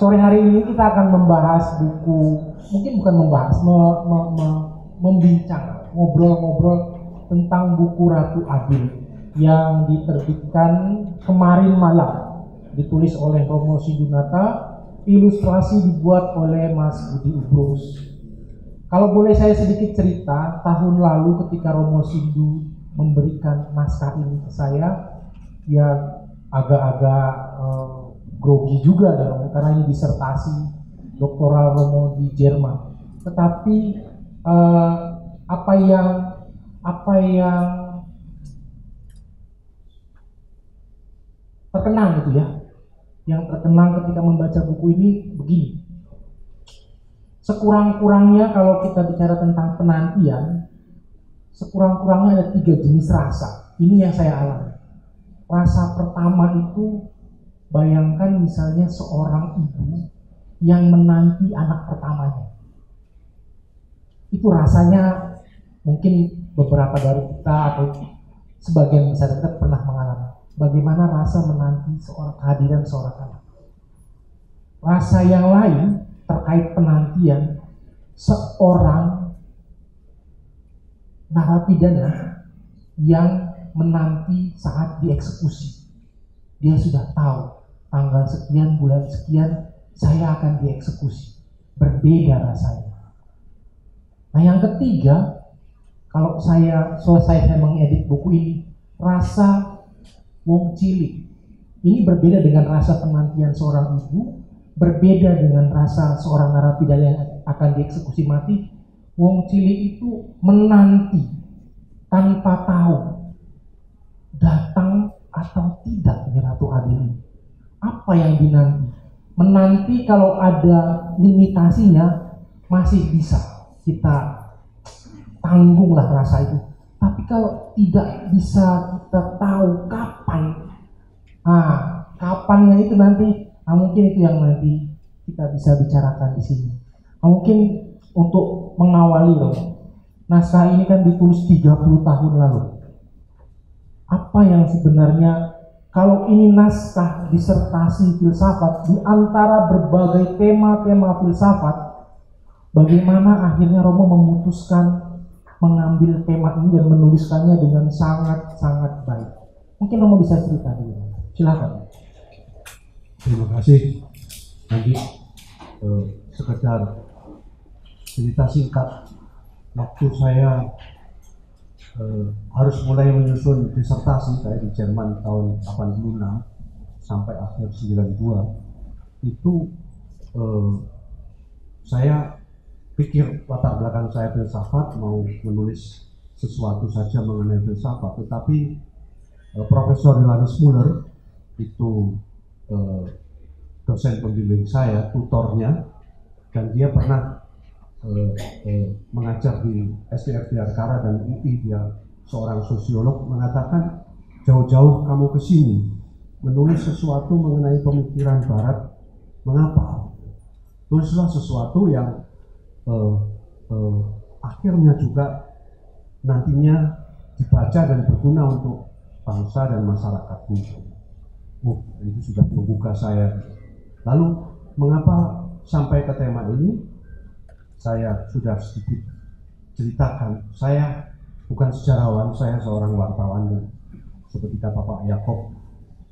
sore hari ini kita akan membahas buku, mungkin bukan membahas, membincang, ngobrol-ngobrol tentang buku Ratu Adil yang diterbitkan kemarin malam, ditulis oleh Romo Sindunata, ilustrasi dibuat oleh Mas Budi Ubrus. Kalau boleh saya sedikit cerita, tahun lalu ketika Romo Sindu memberikan naskah ini ke saya, ya agak-agak grogi juga dong, karena ini disertasi doktoral Romo di Jerman. Tetapi apa yang terkenang gitu ya, yang terkenang ketika membaca buku ini begini. Sekurang-kurangnya kalau kita bicara tentang penantian, sekurang-kurangnya ada 3 jenis rasa. Ini yang saya alami. Rasa pertama itu, bayangkan misalnya seorang ibu yang menanti anak pertamanya. Itu rasanya mungkin beberapa dari kita atau sebagian besar kita pernah mengalami. Bagaimana rasa menanti kehadiran seorang anak. Rasa yang lain terkait penantian seorang narapidana yang menanti saat dieksekusi. Dia sudah tahu tanggal sekian, bulan sekian saya akan dieksekusi. Berbeda rasanya. Nah yang ketiga, kalau saya selesai mengedit buku ini, rasa wong cilik. Ini berbeda dengan rasa penantian seorang ibu, berbeda dengan rasa seorang narapidana yang akan dieksekusi mati. Wong cilik itu menanti tanpa tahu datang atau tidak Ratu Adil. Apa yang dinanti? Menanti kalau ada limitasinya masih bisa kita tanggunglah rasa itu. Tapi kalau tidak bisa kita tahu kapan, kapannya itu nanti, mungkin itu yang nanti kita bisa bicarakan di sini. Mungkin untuk mengawali naskah ini kan ditulis 30 tahun lalu. Apa yang sebenarnya, kalau ini naskah disertasi filsafat di antara berbagai tema-tema filsafat, bagaimana akhirnya Romo memutuskan mengambil tema ini dan menuliskannya dengan sangat-sangat baik. Mungkin Romo bisa cerita dulu. Silakan. Terima kasih. Nanti sekedar cerita singkat. Waktu saya harus mulai menyusun disertasi, saya di Jerman tahun 86 sampai akhir 92, itu saya pikir latar belakang saya filsafat, mau menulis sesuatu saja mengenai filsafat, tetapi Profesor Johannes Muller itu dosen pembimbing saya, tutornya, dan dia pernah mengajar di SDF Bhiarakara dan UI. Dia seorang sosiolog, mengatakan jauh-jauh kamu ke sini menulis sesuatu mengenai pemikiran Barat, mengapa? Tulislah sesuatu yang akhirnya juga nantinya dibaca dan berguna untuk bangsa dan masyarakat. Itu sudah membuka saya. Lalu mengapa sampai ke tema ini? Saya sudah sedikit ceritakan. Saya bukan sejarawan, saya seorang wartawan. Seperti kata Pak Yakob,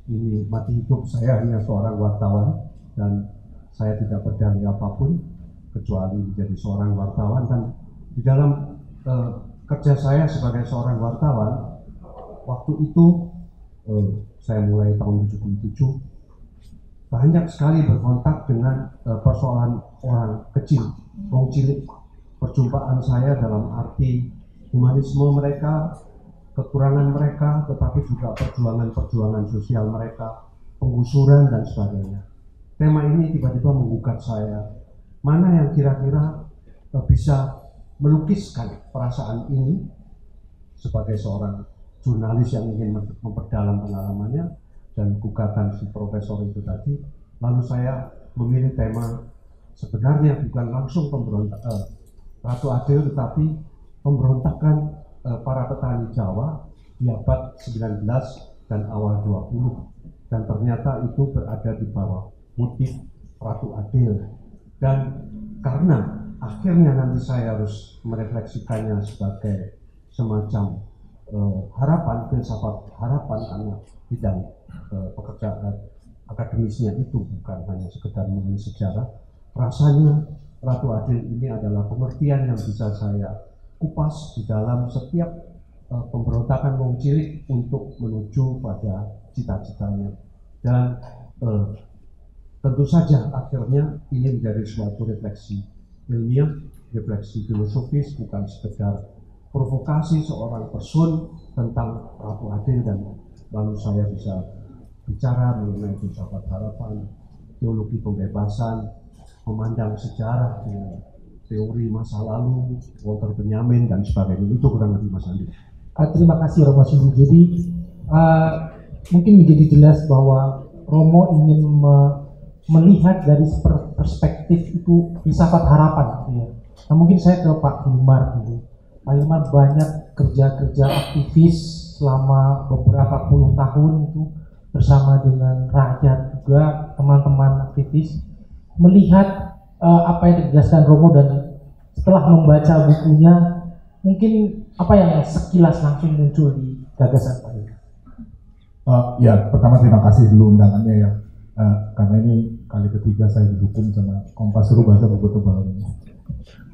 ini mati hidup saya hanya seorang wartawan dan saya tidak berdalih apapun kecuali menjadi seorang wartawan. Dan di dalam kerja saya sebagai seorang wartawan, waktu itu saya mulai tahun 77, banyak sekali berkontak dengan persoalan orang kecil, wong cilik. Perjumpaan saya dalam arti humanisme mereka, kekurangan mereka, tetapi juga perjuangan-perjuangan sosial mereka, penggusuran dan sebagainya. Tema ini tiba-tiba menggugat saya. Mana yang kira-kira bisa melukiskan perasaan ini sebagai seorang jurnalis yang ingin memperdalam pengalamannya dan gugatan si profesor itu tadi. Lalu saya memilih tema sebenarnya bukan langsung pemberontak Ratu Adil, tetapi pemberontakan para petani Jawa di abad 19 dan awal 20. Dan ternyata itu berada di bawah motif Ratu Adil, dan karena akhirnya nanti saya harus merefleksikannya sebagai semacam harapan, filsafat harapan, karena bidang pekerjaan akademisnya itu bukan hanya sekedar menulis sejarah. Rasanya Ratu Adil ini adalah pengertian yang bisa saya kupas di dalam setiap pemberontakan wong cilik untuk menuju pada cita-citanya. Dan tentu saja akhirnya ini menjadi suatu refleksi ilmiah, refleksi filosofis, bukan sekedar provokasi seorang person tentang Ratu Adil, dan lalu saya bisa bicara mengenai filsafat harapan, teologi pembebasan, memandang sejarah dengan teori masa lalu, Walter Benjamin dan sebagainya. Itu kurang lebih Mas Andi. Terima kasih Romo Sindu. Jadi mungkin menjadi jelas bahwa Romo ingin melihat dari perspektif itu filsafat harapan. Ya. Nah, mungkin saya ke Pak Hilmar dulu. Pak Hilmar banyak kerja-kerja aktivis selama beberapa puluh tahun itu bersama dengan rakyat juga, teman-teman aktivis, melihat apa yang dijelaskan Romo, dan setelah membaca bukunya mungkin apa yang sekilas langsung muncul di gagasan Pak Hilmar. Ya, pertama terima kasih dulu undangannya ya, karena ini kali ketiga saya didukung sama Kompas suruh baca buku tebal ini.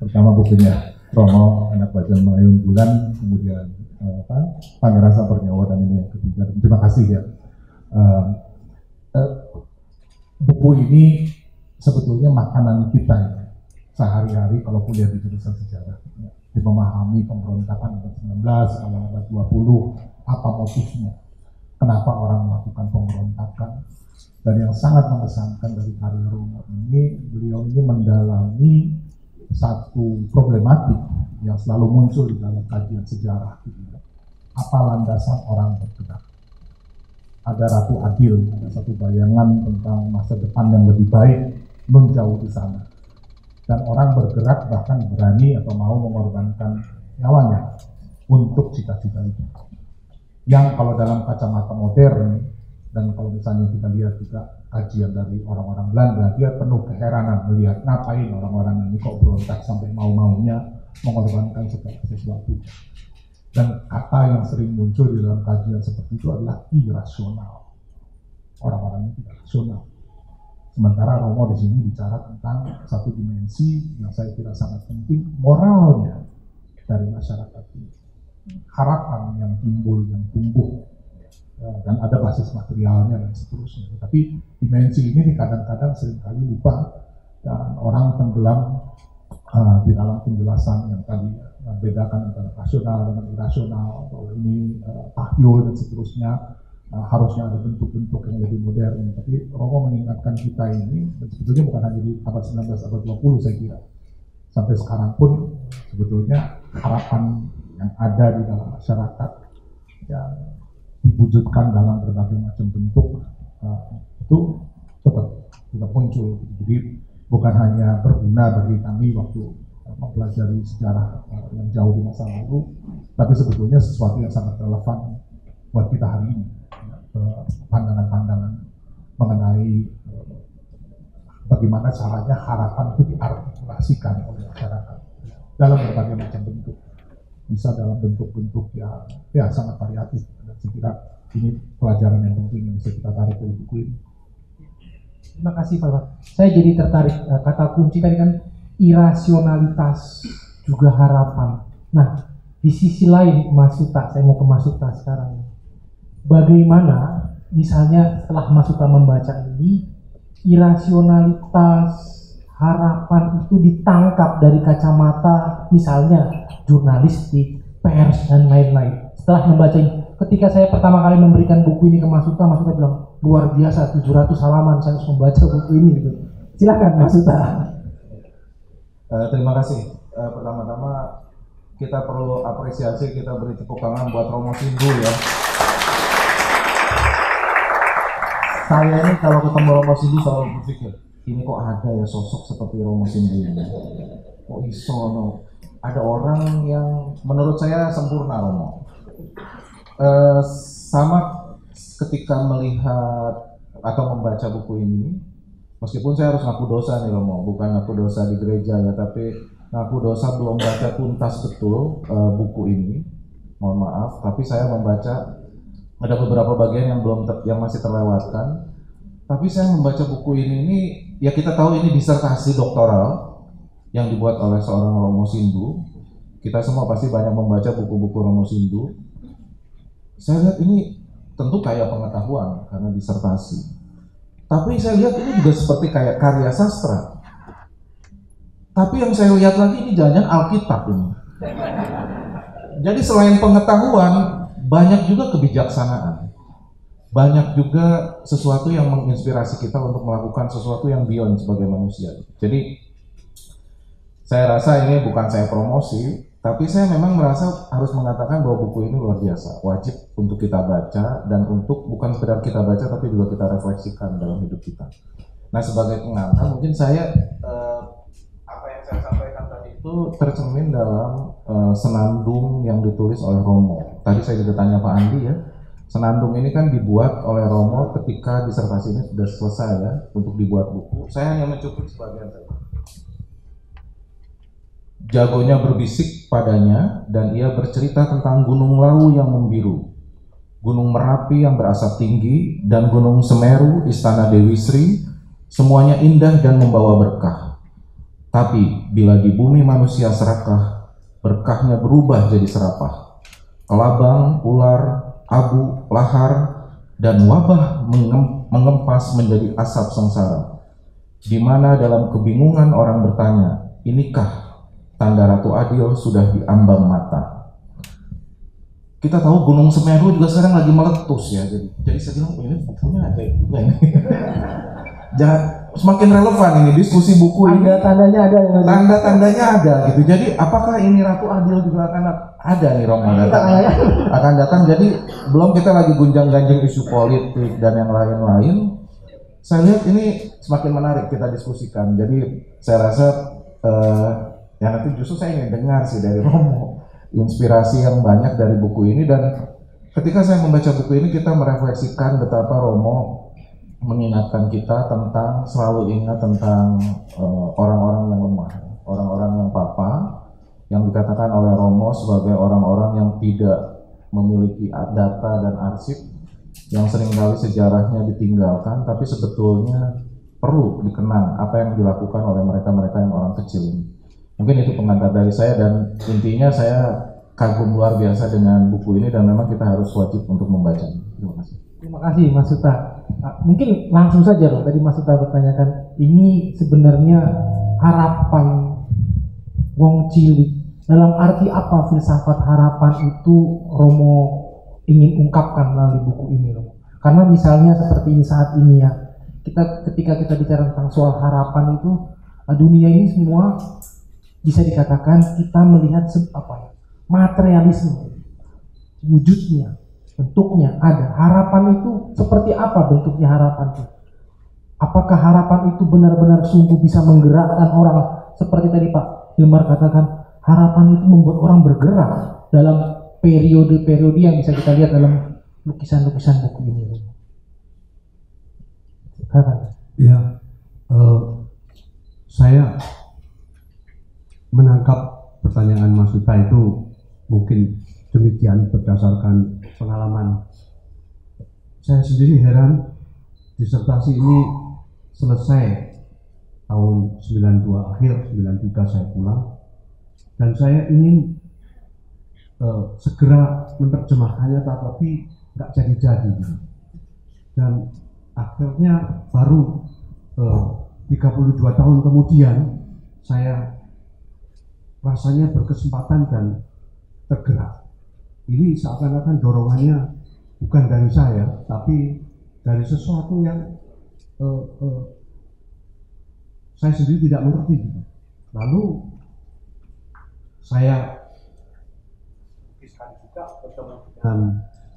Pertama bukunya Romo, Anak Bajang Mengayun Bulan, kemudian Pangeran Sabar Nyawa, dan ini yang ketiga. Terima kasih ya. Buku ini sebetulnya makanan kita ya, sehari-hari kalau kuliah di jurusan sejarah, ya, di memahami pemberontakan abad 19, abad 20, apa motifnya, kenapa orang melakukan pemberontakan. Dan yang sangat mengesankan dari karya Romo ini, beliau ini mendalami satu problematik yang selalu muncul di dalam kajian sejarah. Apa landasan orang bergerak? Ada Ratu Adil, ada satu bayangan tentang masa depan yang lebih baik nun jauh di sana. Dan orang bergerak bahkan berani atau mau mengorbankan nyawanya untuk cita-cita itu. Yang kalau dalam kacamata modern, dan kalau misalnya kita lihat juga kajian dari orang-orang Belanda, dia penuh keheranan melihat ngapain orang-orang ini kok berontak sampai mau-maunya mengorbankan segala sesuatu. Dan kata yang sering muncul di dalam kajian seperti itu adalah irasional. Orang-orang ini tidak rasional. Sementara Romo di sini bicara tentang satu dimensi yang saya kira sangat penting, moralnya dari masyarakat ini. Harapan yang timbul, yang tumbuh, dan ada basis materialnya dan seterusnya. Tapi dimensi ini kadang-kadang seringkali lupa, dan orang tenggelam di dalam penjelasan yang tadi bedakan antara rasional dengan irasional, atau ini tahyul dan seterusnya. Harusnya ada bentuk-bentuk yang lebih modern. Tapi Romo mengingatkan kita ini, dan sebetulnya bukan hanya di abad 19, abad 20 saya kira. Sampai sekarang pun sebetulnya harapan yang ada di dalam masyarakat yang diwujudkan dalam berbagai macam bentuk itu tetap muncul. Jadi bukan hanya berguna bagi kami waktu mempelajari sejarah yang jauh di masa lalu, tapi sebetulnya sesuatu yang sangat relevan buat kita hari ini. Pandangan-pandangan mengenai bagaimana caranya harapan itu diartikulasikan oleh masyarakat dalam berbagai macam bentuk. Bisa dalam bentuk-bentuk yang ya sangat variatif. Dan saya kira ini pelajaran yang penting yang bisa kita tarik dari buku ini. Terima kasih Pak. Saya jadi tertarik, kata kunci tadi kan irasionalitas juga harapan. Nah, di sisi lain Mas Suta, saya mau ke Mas Suta sekarang. Bagaimana misalnya setelah Mas Suta membaca ini, irasionalitas harapan itu ditangkap dari kacamata misalnya jurnalistik, pers, dan lain-lain. Setelah membaca ini, ketika saya pertama kali memberikan buku ini ke Mas Suta bilang, luar biasa, 700 halaman saya harus membaca buku ini gitu. Silakan Mas Suta. Terima kasih. Pertama-tama kita perlu apresiasi, kita beri tepuk tangan buat Romo Sindu ya. Saya ini kalau ketemu Romo Sindu selalu berpikir, ini kok ada ya sosok seperti Romo Sindu ini. Kok iso no? Ada orang yang menurut saya sempurna Romo. Sama ketika melihat atau membaca buku ini, Meskipun saya harus ngaku dosa nih Romo, bukan ngaku dosa di gereja ya, tapi ngaku dosa belum baca tuntas betul buku ini. Mohon maaf, tapi saya membaca ada beberapa bagian yang yang masih terlewatkan. Tapi saya membaca buku ini ya kita tahu ini disertasi doktoral yang dibuat oleh seorang Romo Sindu. Kita semua pasti banyak membaca buku-buku Romo Sindu. Saya lihat ini tentu kaya pengetahuan karena disertasi. Tapi saya lihat ini juga seperti kayak karya sastra. Tapi yang saya lihat lagi ini jangan-jangan Alkitab ini. Jadi selain pengetahuan, banyak juga kebijaksanaan. Banyak juga sesuatu yang menginspirasi kita untuk melakukan sesuatu yang beyond sebagai manusia. Jadi saya rasa ini bukan saya promosi, tapi saya memang merasa harus mengatakan bahwa buku ini luar biasa, wajib untuk kita baca dan untuk bukan sekedar kita baca tapi juga kita refleksikan dalam hidup kita. Nah sebagai pengantar mungkin saya apa yang saya sampaikan tadi itu tercermin dalam senandung yang ditulis oleh Romo. Tadi saya juga tanya Pak Andi ya, senandung ini kan dibuat oleh Romo ketika disertasi ini sudah selesai ya untuk dibuat buku. Saya hanya mencuplik sebagian saja. Jagonya berbisik padanya dan ia bercerita tentang Gunung Lawu yang membiru, Gunung Merapi yang berasap tinggi, dan Gunung Semeru, istana Dewi Sri, semuanya indah dan membawa berkah. Tapi bila di bumi manusia serakah, berkahnya berubah jadi serapah. Kelabang, ular, abu, lahar, dan wabah mengempas menjadi asap sengsara. Di mana dalam kebingungan orang bertanya, inikah tanda Ratu Adil sudah diambang mata? Kita tahu Gunung Semeru juga sekarang lagi meletus ya, jadi saya bilang ini bukunya ada juga ini. Jangan semakin relevan ini diskusi buku ini. Tanda-tandanya ada ya. Tanda-tandanya ada gitu. Jadi apakah ini Ratu Adil juga akan ada nih Romo datang? Akan datang. Jadi belum kita lagi gunjang-ganjing isu politik dan yang lain-lain. Saya lihat ini semakin menarik kita diskusikan. Jadi saya rasa ya nanti justru saya ingin dengar sih dari Romo inspirasi yang banyak dari buku ini, dan ketika saya membaca buku ini kita merefleksikan betapa Romo mengingatkan kita tentang selalu ingat tentang orang-orang yang lemah, orang-orang yang papa, yang dikatakan oleh Romo sebagai orang-orang yang tidak memiliki data dan arsip, yang seringkali sejarahnya ditinggalkan, tapi sebetulnya perlu dikenang apa yang dilakukan oleh mereka-mereka yang orang kecil ini. Mungkin itu pengantar dari saya, dan intinya saya kagum luar biasa dengan buku ini dan memang kita harus wajib untuk membacanya. Terima kasih. Terima kasih Mas Suta. Mungkin langsung saja loh, tadi Mas Suta bertanyakan, ini sebenarnya harapan wong cilik. Dalam arti apa filsafat harapan itu Romo ingin ungkapkan melalui buku ini Romo? Karena misalnya seperti ini saat ini ya, ketika kita bicara tentang soal harapan itu, dunia ini semua bisa dikatakan kita melihat materialisme, wujudnya, bentuknya ada. Harapan itu seperti apa bentuknya harapan itu? Apakah harapan itu benar-benar sungguh bisa menggerakkan orang? Seperti tadi Pak Hilmar katakan, harapan itu membuat orang bergerak dalam periode-periode yang bisa kita lihat dalam lukisan-lukisan buku ini. Ya, saya menangkap pertanyaan Mas Suta itu mungkin demikian berdasarkan pengalaman. Saya sendiri heran, disertasi ini selesai tahun 92 akhir, 93 saya pulang, dan saya ingin segera menerjemahkannya, tapi nggak jadi-jadi. Dan akhirnya baru 32 tahun kemudian saya rasanya berkesempatan dan tergerak. Ini seakan-akan dorongannya bukan dari saya, tapi dari sesuatu yang saya sendiri tidak mengerti. Lalu saya juga bertemu dengan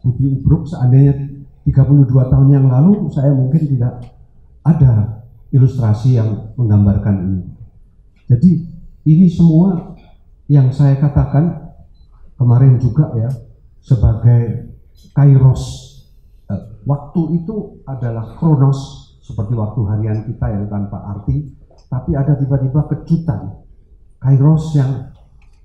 Budi Ubruk. Seandainya 32 tahun yang lalu saya mungkin tidak ada ilustrasi yang menggambarkan ini. Jadi ini semua yang saya katakan kemarin juga ya, sebagai kairos. Waktu itu adalah kronos, seperti waktu harian kita yang tanpa arti, tapi ada tiba-tiba kejutan, kairos yang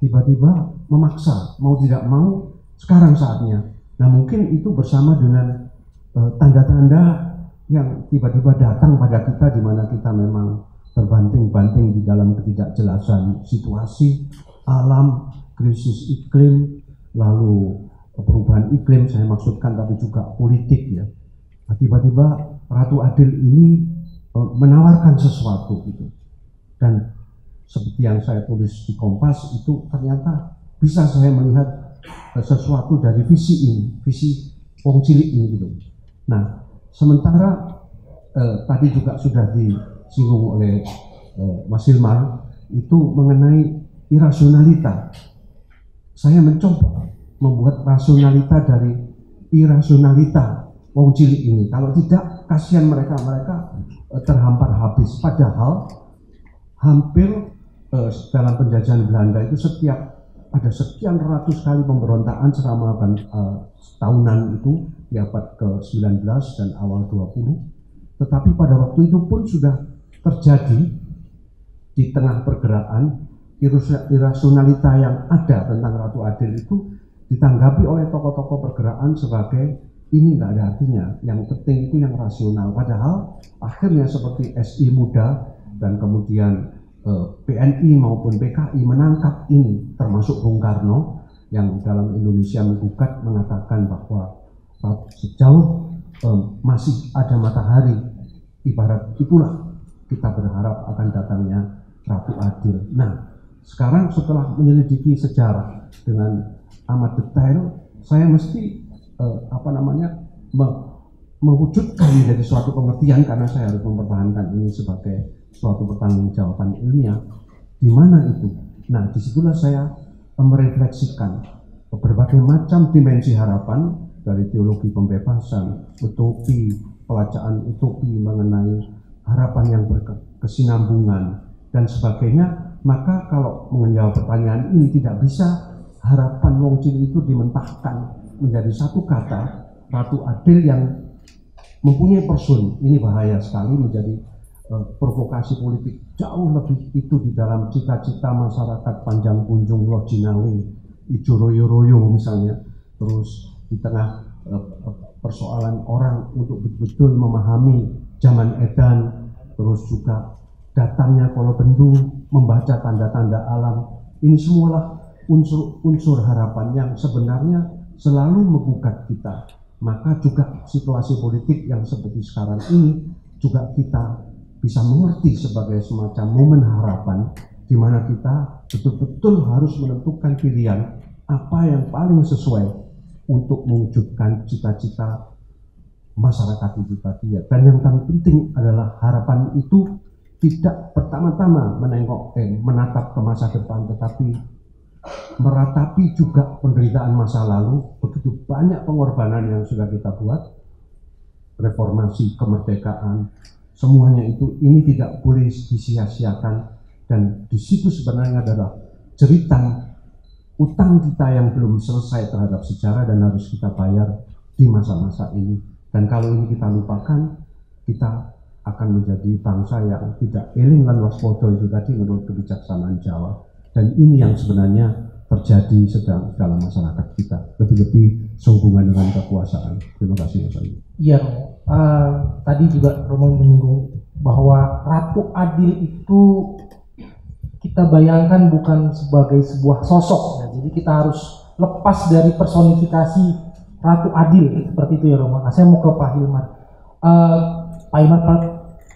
tiba-tiba memaksa, mau tidak mau sekarang saatnya. Nah mungkin itu bersama dengan tanda-tanda yang tiba-tiba datang pada kita, di mana kita memang terbanting-banting di dalam ketidakjelasan situasi alam, krisis iklim, lalu perubahan iklim saya maksudkan, tapi juga politik ya. Nah, tiba-tiba Ratu Adil ini menawarkan sesuatu gitu, dan seperti yang saya tulis di Kompas itu ternyata bisa saya melihat sesuatu dari visi ini, visi wong cilik ini gitu. Nah, sementara tadi juga sudah disinggung oleh Mas Hilmar itu mengenai irasionalita. Saya mencoba membuat rasionalita dari irasionalita wong cilik ini. Kalau tidak, kasihan mereka terhampar habis. Padahal hampir dalam penjajahan Belanda itu ada sekian ratus kali pemberontakan selama tahunan itu di abad ke-19 dan awal 20. Tetapi pada waktu itu pun sudah terjadi di tengah pergerakan irasionalita yang ada tentang Ratu Adil itu ditanggapi oleh tokoh-tokoh pergerakan sebagai ini nggak ada artinya, yang penting itu yang rasional. Padahal akhirnya seperti SI Muda dan kemudian PNI maupun PKI menangkap ini, termasuk Bung Karno yang dalam Indonesia menggugat mengatakan bahwa sejauh masih ada matahari, ibarat itulah kita berharap akan datangnya Ratu Adil. Nah, sekarang setelah menyelidiki sejarah dengan amat detail, saya mesti mewujudkan menjadi suatu pengertian, karena saya harus mempertahankan ini sebagai suatu pertanggungjawaban ilmiah. Di mana itu? Nah, disitulah saya merefleksikan berbagai macam dimensi harapan, dari teologi pembebasan, utopi, pelacaan utopi mengenai harapan yang berkesinambungan dan sebagainya. Maka kalau menjawab pertanyaan ini tidak bisa harapan wong cilik itu dimentahkan menjadi satu kata Ratu Adil yang mempunyai person. Ini bahaya sekali, menjadi provokasi politik jauh lebih itu di dalam cita-cita masyarakat Panjang Kunjung Lojinawi, Ijo Royo-royo misalnya. Terus di tengah persoalan orang untuk betul-betul memahami zaman edan, terus juga datangnya Kolo Bendu, membaca tanda-tanda alam. Ini semualah unsur-unsur harapan yang sebenarnya selalu menggugat kita. Maka juga situasi politik yang seperti sekarang ini juga kita bisa mengerti sebagai semacam momen harapan, di mana kita betul-betul harus menentukan pilihan apa yang paling sesuai untuk mewujudkan cita-cita masyarakat itu tadi. Dan yang paling penting adalah harapan itu tidak pertama-tama menatap ke masa depan, tetapi meratapi juga penderitaan masa lalu. Begitu banyak pengorbanan yang sudah kita buat, reformasi, kemerdekaan, semuanya itu ini tidak boleh disia-siakan. Dan di situ sebenarnya adalah cerita utang kita yang belum selesai terhadap sejarah dan harus kita bayar di masa-masa ini. Dan kalau ini kita lupakan, kita akan menjadi bangsa yang tidak eling lan waspada itu tadi menurut kebijaksanaan Jawa. Dan ini yang sebenarnya terjadi sedang dalam masyarakat kita, lebih-lebih sehubungan dengan kekuasaan. Terima kasih Mas Ali. Iya, tadi juga Romo menyinggung bahwa Ratu Adil itu kita bayangkan bukan sebagai sebuah sosok, ya. Jadi kita harus lepas dari personifikasi Ratu Adil seperti itu ya Romo. Nah, saya mau ke Pak Hilmar. Pak Hilmar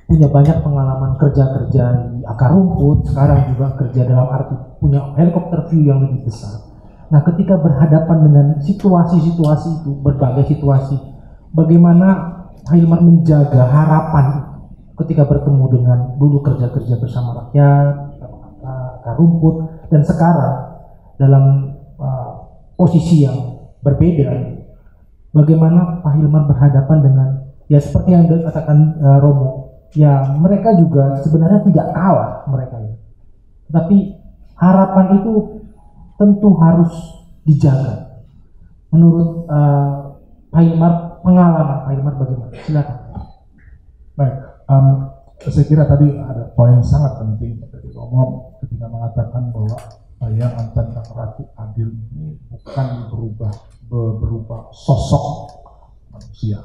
punya banyak pengalaman kerja-kerja di akar rumput, sekarang juga kerja dalam arti punya helikopter view yang lebih besar. Nah, ketika berhadapan dengan situasi-situasi itu, berbagai situasi, bagaimana Pak Hilmar menjaga harapan ketika bertemu dengan dulu kerja-kerja bersama rakyat, akar rumput, dan sekarang dalam posisi yang berbeda, bagaimana Pak Hilmar berhadapan dengan, ya seperti yang dikatakan Romo, ya mereka juga sebenarnya tidak kalah mereka ya. Tapi harapan itu tentu harus dijaga. Menurut Pak Hilmar, pengalaman Pak Hilmar bagaimana? Silakan. Baik, Saya kira tadi ada poin sangat penting dari Romo ketika mengatakan bahwa bayangan tentang Ratu Adil ini bukan berupa sosok manusia.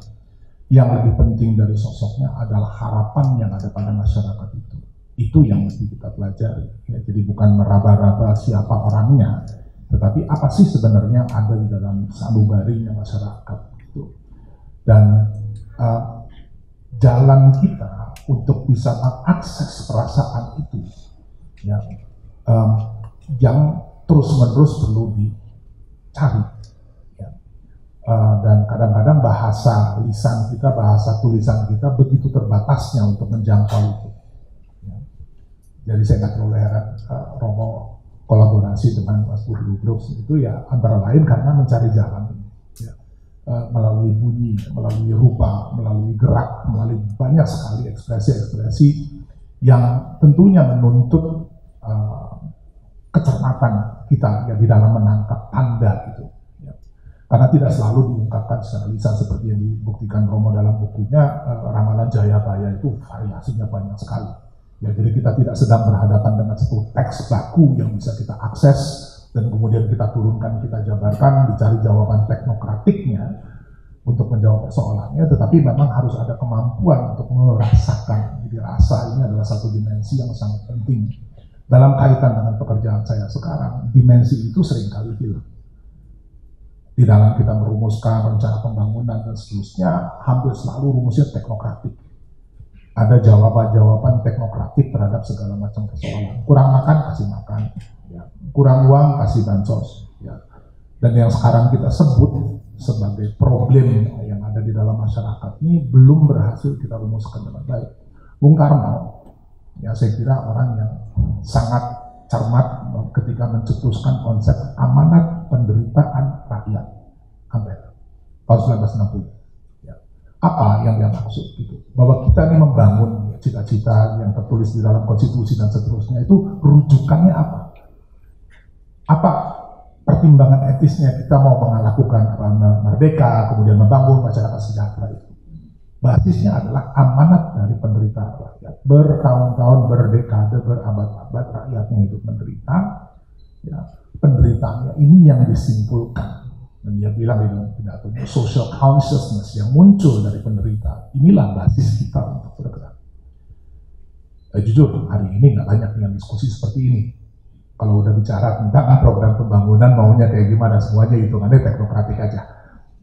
Yang lebih penting dari sosoknya adalah harapan yang ada pada masyarakat itu. Itu yang mesti kita pelajari. Ya, jadi bukan meraba-raba siapa orangnya, tetapi apa sih sebenarnya yang ada di dalam sanubarinya masyarakat itu. Dan jalan kita untuk bisa mengakses perasaan itu, ya, yang terus-menerus perlu dicari. Ya. Dan kadang-kadang bahasa lisan kita, bahasa tulisan kita begitu terbatasnya untuk menjangkau itu. Ya. Jadi saya nggak terlalu heran Romo kolaborasi dengan Mas Budi Groups itu ya antara lain karena mencari jalan. Ya. Melalui bunyi, melalui rupa, melalui gerak, melalui banyak sekali ekspresi-ekspresi yang tentunya menuntut kecermatan kita ya di dalam menangkap tanda itu. Ya. Karena tidak selalu diungkapkan secara lisan seperti yang dibuktikan Romo dalam bukunya Ramalan Jayabaya itu variasinya banyak sekali. Ya, jadi kita tidak sedang berhadapan dengan satu teks baku yang bisa kita akses dan kemudian kita turunkan, kita jabarkan, dicari jawaban teknokratiknya untuk menjawab persoalannya, tetapi memang harus ada kemampuan untuk merasakan. Jadi rasa ini adalah satu dimensi yang sangat penting. Dalam kaitan dengan pekerjaan saya sekarang, dimensi itu seringkali hilang. Di dalam kita merumuskan rencana pembangunan dan seterusnya, hampir selalu rumusnya teknokratik. Ada jawaban-jawaban teknokratik terhadap segala macam persoalan. Kurang makan, kasih makan. Ya. Kurang uang, kasih bansos. Ya. Dan yang sekarang kita sebut sebagai problem yang ada di dalam masyarakat ini belum berhasil kita rumuskan dengan baik. Bung Karno, ya saya kira orang yang sangat cermat ketika mencetuskan konsep amanat penderitaan rakyat sampai tahun 1960. Ya. Apa yang dia maksud gitu? Bahwa kita ini membangun cita-cita yang tertulis di dalam konstitusi dan seterusnya itu rujukannya apa? Apa pertimbangan etisnya kita mau melakukan merdeka, kemudian membangun masyarakat sejahtera itu? Basisnya adalah amanat dari penderitaan rakyat. Bertahun-tahun, berdekade, berabad-abad rakyatnya hidup menderita. Ya, penderitaannya ini yang disimpulkan. Dan dia bilang di dalam pidatonya, social consciousness yang muncul dari penderitaan. Inilah basis kita untuk bergerak. Jujur, hari ini nggak banyak yang diskusi seperti ini. Kalau udah bicara tentang program pembangunan, maunya kayak gimana, semuanya hitungannya teknokratik aja.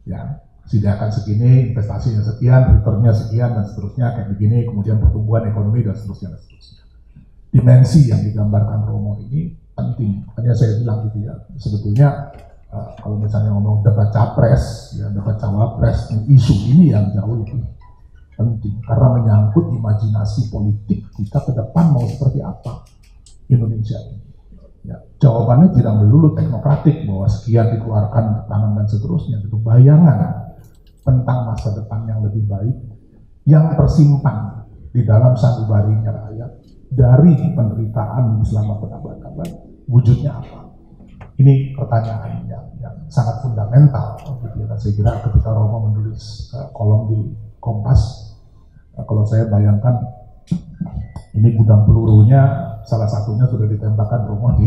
Ya. Sediakan segini, investasinya sekian, returnnya sekian, dan seterusnya, kayak begini, kemudian pertumbuhan ekonomi, dan seterusnya, dan seterusnya. Dimensi yang digambarkan Romo ini penting. Makanya saya bilang gitu ya, sebetulnya kalau misalnya ngomong debat capres, ya debat cawapres, isu ini yang jauh lebih penting. Karena menyangkut imajinasi politik kita ke depan mau seperti apa Indonesia ini. Ya, jawabannya tidak melulu teknokratik, bahwa sekian dikeluarkan tanam dan seterusnya, itu bayangan tentang masa depan yang lebih baik yang tersimpan di dalam sanubarinya rakyat dari penderitaan selama berabad-abad. Wujudnya apa? Ini pertanyaan yang sangat fundamental. Saya kira ketika Romo menulis kolom di Kompas, kalau saya bayangkan ini gudang pelurunya salah satunya sudah ditembakkan Romo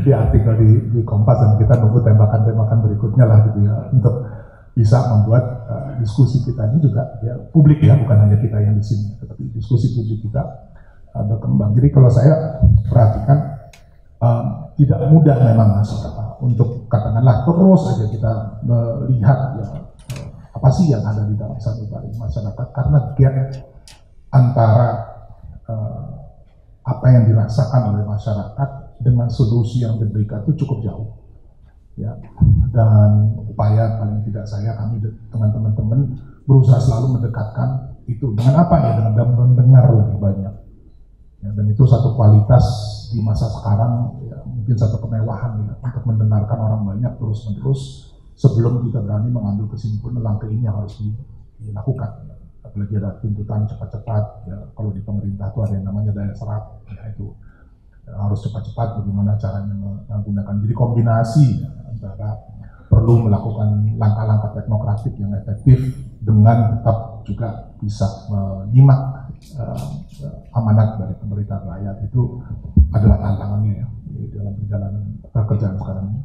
di artikel di Kompas, dan kita nunggu tembakan-tembakan berikutnya lah gitu ya, untuk bisa membuat diskusi kita ini juga ya publik ya, bukan hanya kita yang di sini, tetapi diskusi publik kita berkembang. Jadi kalau saya perhatikan tidak mudah memang Mas untuk katakanlah terus saja kita melihat ya, apa sih yang ada di dalam sanubari masyarakat, karena gap antara apa yang dirasakan oleh masyarakat dengan solusi yang diberikan itu cukup jauh. Ya, dan upaya paling tidak kami dengan teman-teman berusaha selalu mendekatkan itu dengan apa ya, dengan mendengar lebih banyak ya, dan itu satu kualitas di masa sekarang ya, mungkin satu kemewahan ya, untuk mendengarkan orang banyak terus-menerus sebelum kita berani mengambil kesimpulan langkah ini yang harus dilakukan ya. Apalagi ada tuntutan cepat-cepat ya, kalau di pemerintah itu ada yang namanya daya serap ya, itu harus cepat-cepat bagaimana caranya menggunakan. Jadi kombinasi ya, antara perlu melakukan langkah-langkah teknokratik yang efektif dengan tetap juga bisa menyimak amanat dari pemerintahan rakyat itu adalah tantangannya ya, di dalam perjalanan kerjaan sekarang ini.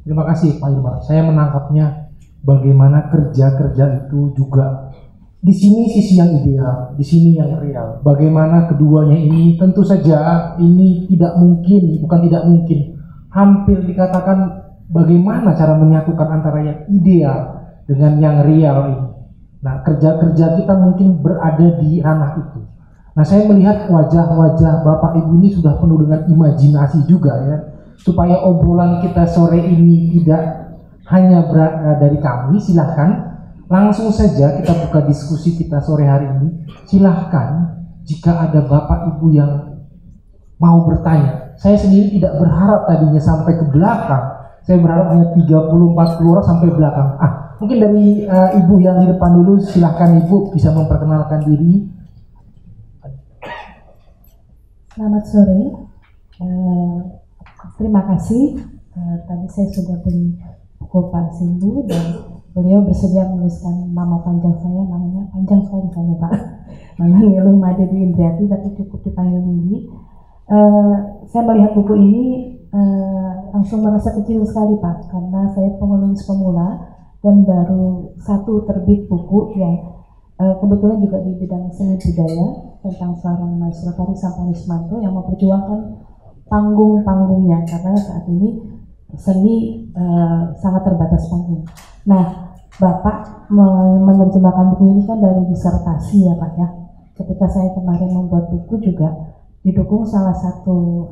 Terima kasih Pak Irma. Saya menangkapnya bagaimana kerja-kerja itu juga di sini sisi yang ideal, di sini yang real. Bagaimana keduanya ini tentu saja ini tidak mungkin, bukan tidak mungkin, hampir dikatakan bagaimana cara menyatukan antara yang ideal dengan yang real ini. Nah, kerja-kerja kita mungkin berada di ranah itu. Nah, saya melihat wajah-wajah Bapak Ibu ini sudah penuh dengan imajinasi juga ya, supaya obrolan kita sore ini tidak hanya dari kami. Silahkan langsung saja kita buka diskusi kita sore hari ini. Silahkan jika ada Bapak Ibu yang mau bertanya. Saya sendiri tidak berharap tadinya sampai ke belakang. Saya berharap hanya 30-40 orang sampai belakang. Mungkin dari Ibu yang di depan dulu. Silahkan Ibu bisa memperkenalkan diri. Selamat sore. Terima kasih. Tadi saya sudah beli buku Pak Simbu dan beliau bersedia menuliskan nama panjang saya. Namanya panjang sekali saya Pak. Namanya Niluh Madedi Indriati, tapi cukup dipanggil Lili. Saya melihat buku ini langsung merasa kecil sekali Pak, karena saya penulis pemula dan baru satu terbit buku yang kebetulan juga di bidang seni budaya tentang seorang Maestro Tari Sampanismanto yang memperjuangkan panggung-panggungnya, karena saat ini seni sangat terbatas panggung. Nah, Bapak menerjemahkan buku ini kan dari disertasi ya Pak ya. Ketika saya kemarin membuat buku juga didukung salah satu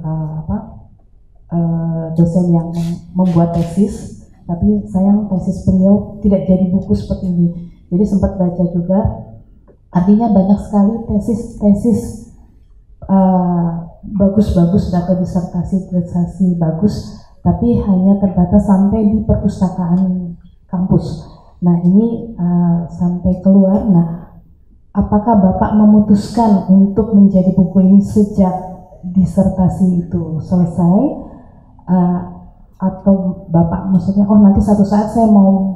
dosen yang membuat tesis, tapi sayang tesis beliau tidak jadi buku seperti ini. Jadi sempat baca juga, artinya banyak sekali tesis bagus-bagus atau disertasi bagus, tapi hanya terbatas sampai di perpustakaan kampus. Nah ini sampai keluar. Nah, apakah Bapak memutuskan untuk menjadi buku ini sejak disertasi itu selesai, atau Bapak maksudnya nanti satu saat saya mau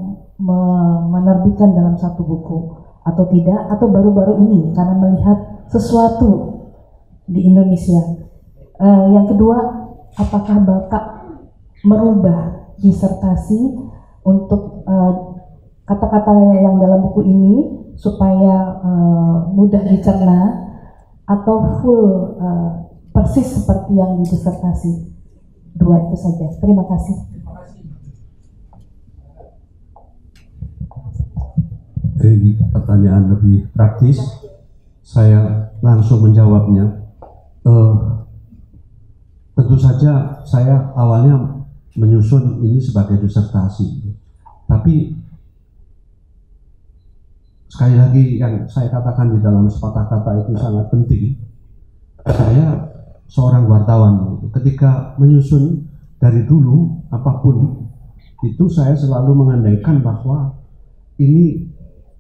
menerbitkan dalam satu buku, atau tidak, atau baru-baru ini karena melihat sesuatu di Indonesia? Yang kedua, apakah Bapak merubah disertasi untuk kata-kata yang dalam buku ini supaya mudah dicerna, atau full persis seperti yang di disertasi? Dua itu saja. Terima kasih. Ini pertanyaan lebih praktis, saya langsung menjawabnya. Tentu saja saya awalnya menyusun ini sebagai disertasi, tapi sekali lagi yang saya katakan di dalam sepatah kata itu sangat penting. Saya seorang wartawan, ketika menyusun dari dulu apapun itu saya selalu mengandaikan bahwa ini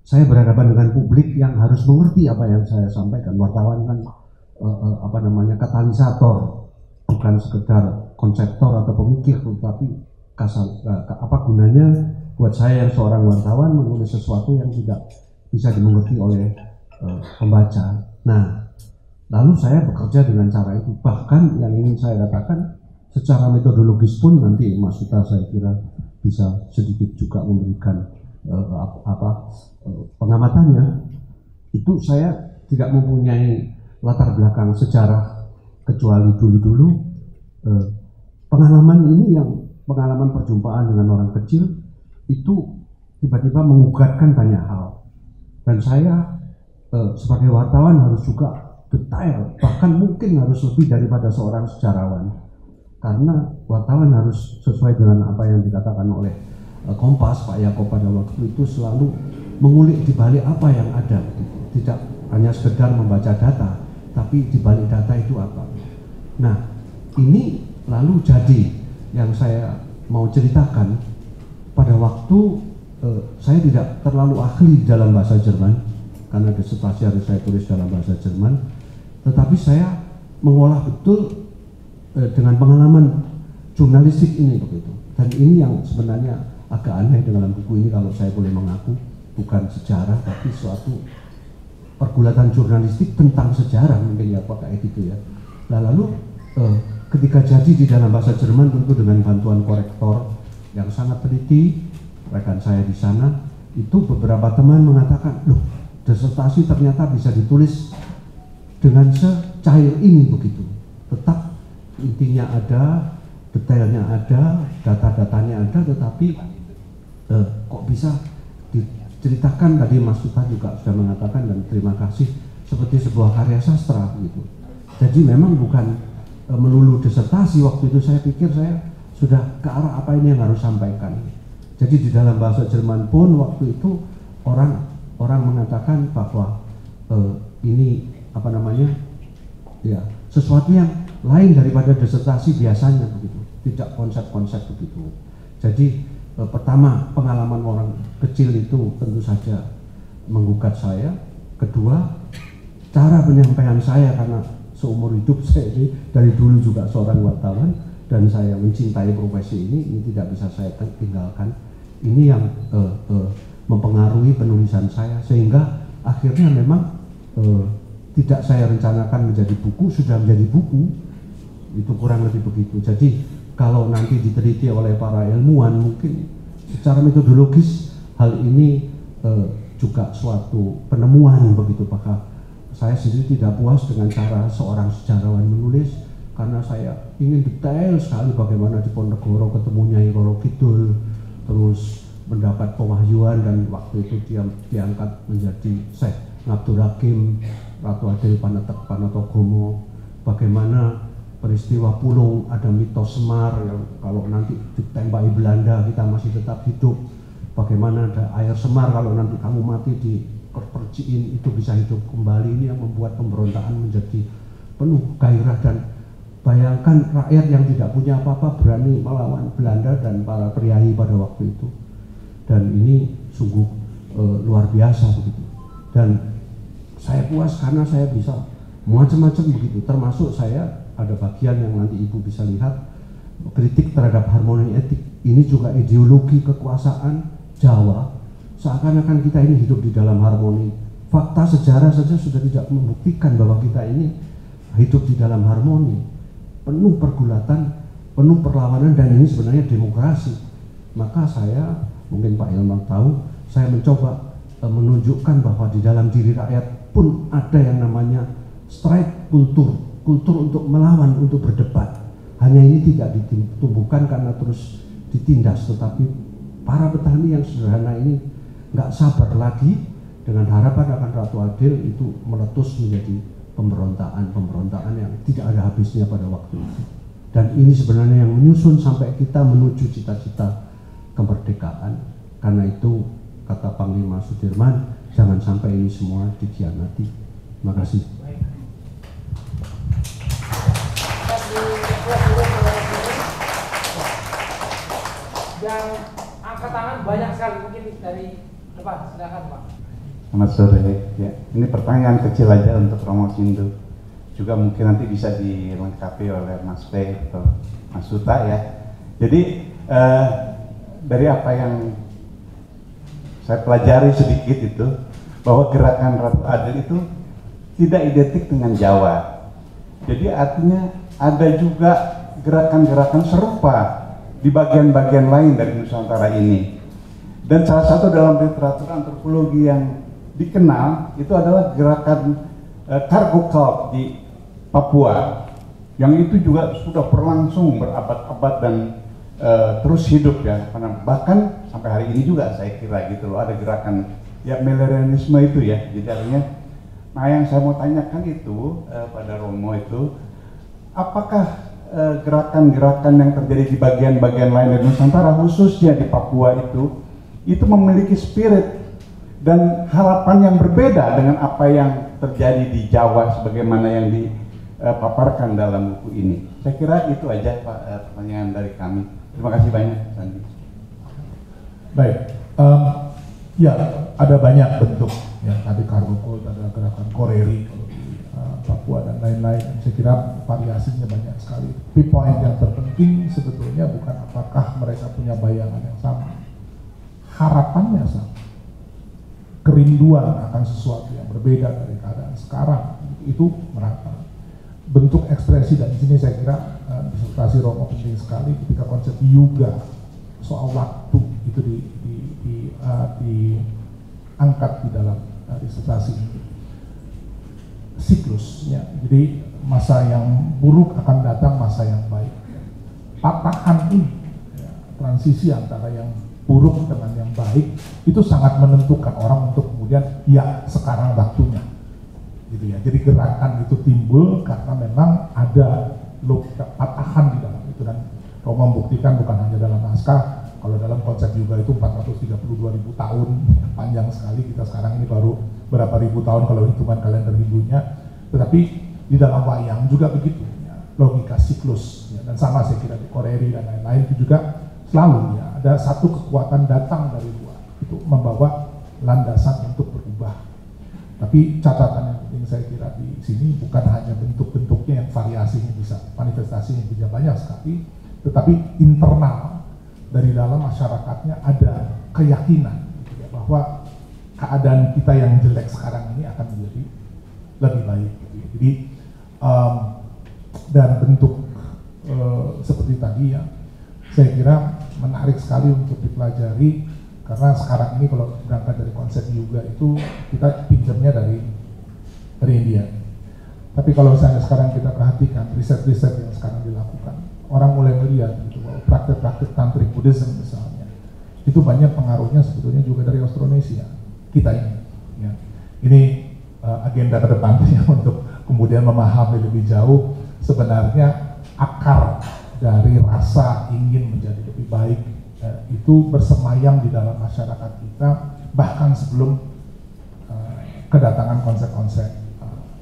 saya berhadapan dengan publik yang harus mengerti apa yang saya sampaikan. Wartawan kan katalisator, bukan sekedar konseptor atau pemikir, tapi apa gunanya buat saya yang seorang wartawan menulis sesuatu yang tidak bisa dimengerti oleh pembaca. Nah, lalu saya bekerja dengan cara itu. Bahkan yang ingin saya katakan, secara metodologis pun nanti Mas Suta saya kira bisa sedikit juga memberikan pengamatannya. Itu saya tidak mempunyai latar belakang sejarah, kecuali dulu-dulu pengalaman ini, yang pengalaman perjumpaan dengan orang kecil itu tiba-tiba mengugatkan banyak hal, dan saya sebagai wartawan harus juga detail, bahkan mungkin harus lebih daripada seorang sejarawan, karena wartawan harus sesuai dengan apa yang dikatakan oleh Kompas, Pak Yaakob pada waktu itu, selalu mengulik di balik apa yang ada, tidak hanya sekedar membaca data, tapi di balik data itu apa. Nah, ini lalu jadi yang saya mau ceritakan. Pada waktu saya tidak terlalu ahli dalam bahasa Jerman, karena disertasi harus saya tulis dalam bahasa Jerman, tetapi saya mengolah betul dengan pengalaman jurnalistik ini begitu. Dan ini yang sebenarnya agak aneh dalam buku ini, kalau saya boleh mengaku, bukan sejarah tapi suatu pergulatan jurnalistik tentang sejarah mungkin ya Pak kayak gitu ya. Nah, lalu ketika jadi di dalam bahasa Jerman tentu dengan bantuan korektor yang sangat teliti, rekan saya di sana, itu beberapa teman mengatakan, loh disertasi ternyata bisa ditulis dengan secair ini begitu. Tetap intinya ada, detailnya ada, data-datanya ada, tetapi kok bisa diceritakan, tadi Mas Tuta juga sudah mengatakan dan terima kasih, seperti sebuah karya sastra gitu. Jadi memang bukan melulu disertasi, waktu itu saya pikir saya sudah ke arah apa ini yang harus sampaikan. Jadi di dalam bahasa Jerman pun waktu itu orang mengatakan bahwa ini apa namanya ya sesuatu yang lain daripada disertasi biasanya begitu, tidak konsep-konsep begitu. Jadi pertama pengalaman orang kecil itu tentu saja menggugat saya. Kedua cara penyampaian saya, karena seumur hidup saya ini dari dulu juga seorang wartawan dan saya mencintai profesi ini tidak bisa saya tinggalkan. Ini yang mempengaruhi penulisan saya sehingga akhirnya memang tidak saya rencanakan menjadi buku, sudah menjadi buku. Itu kurang lebih begitu. Jadi kalau nanti diteliti oleh para ilmuwan mungkin secara metodologis hal ini juga suatu penemuan begitu. Maka saya sendiri tidak puas dengan cara seorang sejarawan menulis, karena saya ingin detail sekali bagaimana di Ponegoro ketemu Nyai Roro Kidul, terus mendapat pewahyuan dan waktu itu dia diangkat menjadi Syekh Ngabdur Hakim, Ratu Adil Panatogomo, bagaimana peristiwa Pulung ada mitos Semar yang kalau nanti ditembaki Belanda kita masih tetap hidup, bagaimana ada air Semar kalau nanti kamu mati di perciin itu bisa hidup kembali. Ini yang membuat pemberontakan menjadi penuh gairah, dan bayangkan rakyat yang tidak punya apa-apa berani melawan Belanda dan para priayi pada waktu itu, dan ini sungguh luar biasa begitu. Dan saya puas karena saya bisa macam-macam begitu, termasuk saya ada bagian yang nanti Ibu bisa lihat kritik terhadap harmoni etik. Ini juga ideologi kekuasaan Jawa, seakan-akan kita ini hidup di dalam harmoni. Fakta sejarah saja sudah tidak membuktikan bahwa kita ini hidup di dalam harmoni. Penuh pergulatan, penuh perlawanan, dan ini sebenarnya demokrasi. Maka saya, mungkin Pak Ilman tahu, saya mencoba menunjukkan bahwa di dalam diri rakyat pun ada yang namanya strike kultur untuk melawan, untuk berdebat. Hanya ini tidak ditumbuhkan karena terus ditindas, tetapi para petani yang sederhana ini nggak sabar lagi dengan harapan akan Ratu Adil itu meletus menjadi pemberontakan yang tidak ada habisnya pada waktu itu. Dan ini sebenarnya yang menyusun sampai kita menuju cita-cita kemerdekaan. Karena itu kata Panglima Sudirman, jangan sampai ini semua dikhianati. Terima kasih. Yang angkat tangan banyak sekali, mungkin dari depan, silakan Pak. Selamat sore. Ya, ini pertanyaan kecil aja untuk Romo Sindu. Juga mungkin nanti bisa dilengkapi oleh Mas P atau Mas Suta ya. Jadi dari apa yang saya pelajari sedikit itu, bahwa gerakan Ratu Adil itu tidak identik dengan Jawa. Jadi artinya ada juga gerakan-gerakan serupa di bagian-bagian lain dari Nusantara ini. Dan salah satu dalam literatur antropologi yang dikenal itu adalah gerakan cargo cult di Papua, yang itu juga sudah berlangsung berabad-abad dan terus hidup ya. Karena bahkan sampai hari ini juga saya kira gitu loh, ada gerakan ya milenialisme itu ya. Jadi artinya, nah yang saya mau tanyakan itu pada Romo itu, apakah gerakan-gerakan yang terjadi di bagian-bagian lain dari Nusantara, khususnya di Papua itu memiliki spirit dan harapan yang berbeda dengan apa yang terjadi di Jawa sebagaimana yang dipaparkan dalam buku ini. Saya kira itu aja Pak, pertanyaan dari kami. Terima kasih banyak, Sandi. Baik, ya ada banyak bentuk ya, tadi cargo cult, ada gerakan Koreri kalau di Papua dan lain-lain. Saya kira variasinya banyak sekali. Tapi poin yang terpenting sebetulnya bukan apakah mereka punya bayangan yang sama, harapannya sama. kerinduan akan sesuatu yang berbeda dari keadaan sekarang itu merata. Bentuk ekspresi dan di sini saya kira disertasi Romo penting sekali ketika konsep yuga soal waktu itu diangkat di dalam disertasi siklus ya. Jadi masa yang buruk akan datang masa yang baik. Patahan ini ya, transisi antara yang buruk dengan yang baik itu sangat menentukan orang untuk kemudian ya sekarang waktunya gitu ya. Jadi gerakan itu timbul karena memang ada patahan di dalam itu, dan Romo membuktikan bukan hanya dalam naskah. Kalau dalam konsep juga itu 432.000 tahun, panjang sekali. Kita sekarang ini baru berapa ribu tahun kalau hitungan kalender Hindunya, tetapi di dalam wayang juga begitu ya, logika siklus ya. Dan sama saya kira di Koreri dan lain-lain itu juga selalu ya, ada satu kekuatan datang dari luar itu membawa landasan untuk berubah. Tapi catatan yang penting saya kira di sini bukan hanya bentuk-bentuknya yang variasinya bisa, manifestasinya bisa banyak sekali, tetapi internal dari dalam masyarakatnya ada keyakinan gitu ya, bahwa keadaan kita yang jelek sekarang ini akan menjadi lebih baik gitu ya. Jadi dan bentuk seperti tadi ya, saya kira menarik sekali untuk dipelajari, karena sekarang ini kalau berangkat dari konsep yoga itu kita pinjamnya dari India. Tapi kalau misalnya sekarang kita perhatikan riset-riset yang sekarang dilakukan, orang mulai melihat gitu, bahwa praktek-praktek tantric Buddhism misalnya itu banyak pengaruhnya sebetulnya juga dari Austronesia kita ini ya. Ini agenda ke depannya untuk kemudian memahami lebih jauh sebenarnya akar dari rasa ingin menjadi lebih baik itu bersemayam di dalam masyarakat kita bahkan sebelum kedatangan konsep-konsep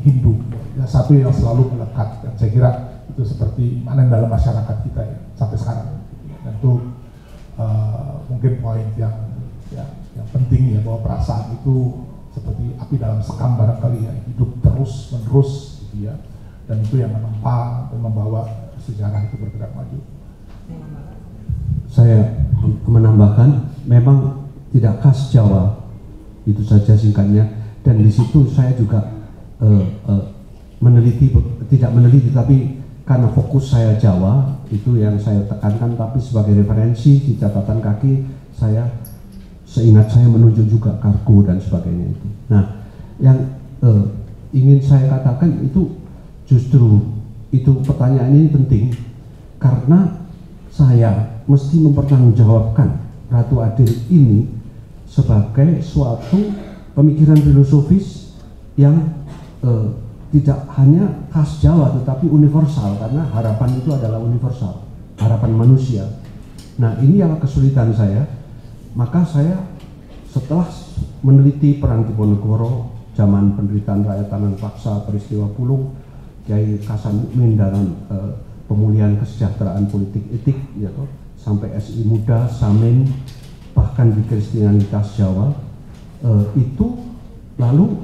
Hindu. Ya, satu yang selalu melekat, dan saya kira itu seperti imanen dalam masyarakat kita ya sampai sekarang. Dan itu mungkin poin yang penting ya, bahwa perasaan itu seperti api dalam sekam barangkali ya, hidup terus menerus gitu ya, dan itu yang menempa dan membawa sejarah itu bergerak maju. Saya menambahkan, memang tidak khas Jawa, itu saja singkatnya. Dan di situ saya juga tidak meneliti, tapi karena fokus saya Jawa, itu yang saya tekankan. Tapi sebagai referensi di catatan kaki saya, seingat saya menunjuk juga kargo dan sebagainya itu. Nah, yang ingin saya katakan itu justru itu pertanyaan ini penting, karena saya mesti mempertanggungjawabkan Ratu Adil ini sebagai suatu pemikiran filosofis yang tidak hanya khas Jawa tetapi universal, karena harapan itu adalah universal, harapan manusia. Nah, ini yang kesulitan saya. Maka saya setelah meneliti perang Diponegoro, zaman penderitaan rakyat Tanan Paksa, peristiwa Pulung, Kiai Kasan Mukmin dalam pemulihan kesejahteraan politik etik ya toh, sampai SI Muda, Samin, bahkan di Kristianitas Jawa, itu lalu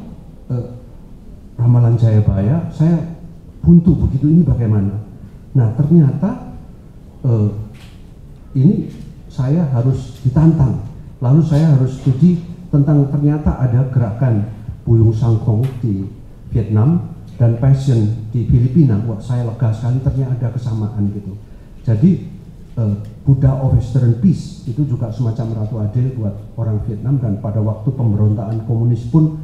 Ramalan Jayabaya saya buntu begitu, ini bagaimana? Nah, ternyata ini saya harus ditantang, lalu saya harus studi tentang ternyata ada gerakan Buyung Sangkong di Vietnam dan Passion di Filipina. Wah, saya lega sekali, ternyata ada kesamaan gitu. Jadi Buddha of Western Peace itu juga semacam Ratu Adil buat orang Vietnam, dan pada waktu pemberontakan komunis pun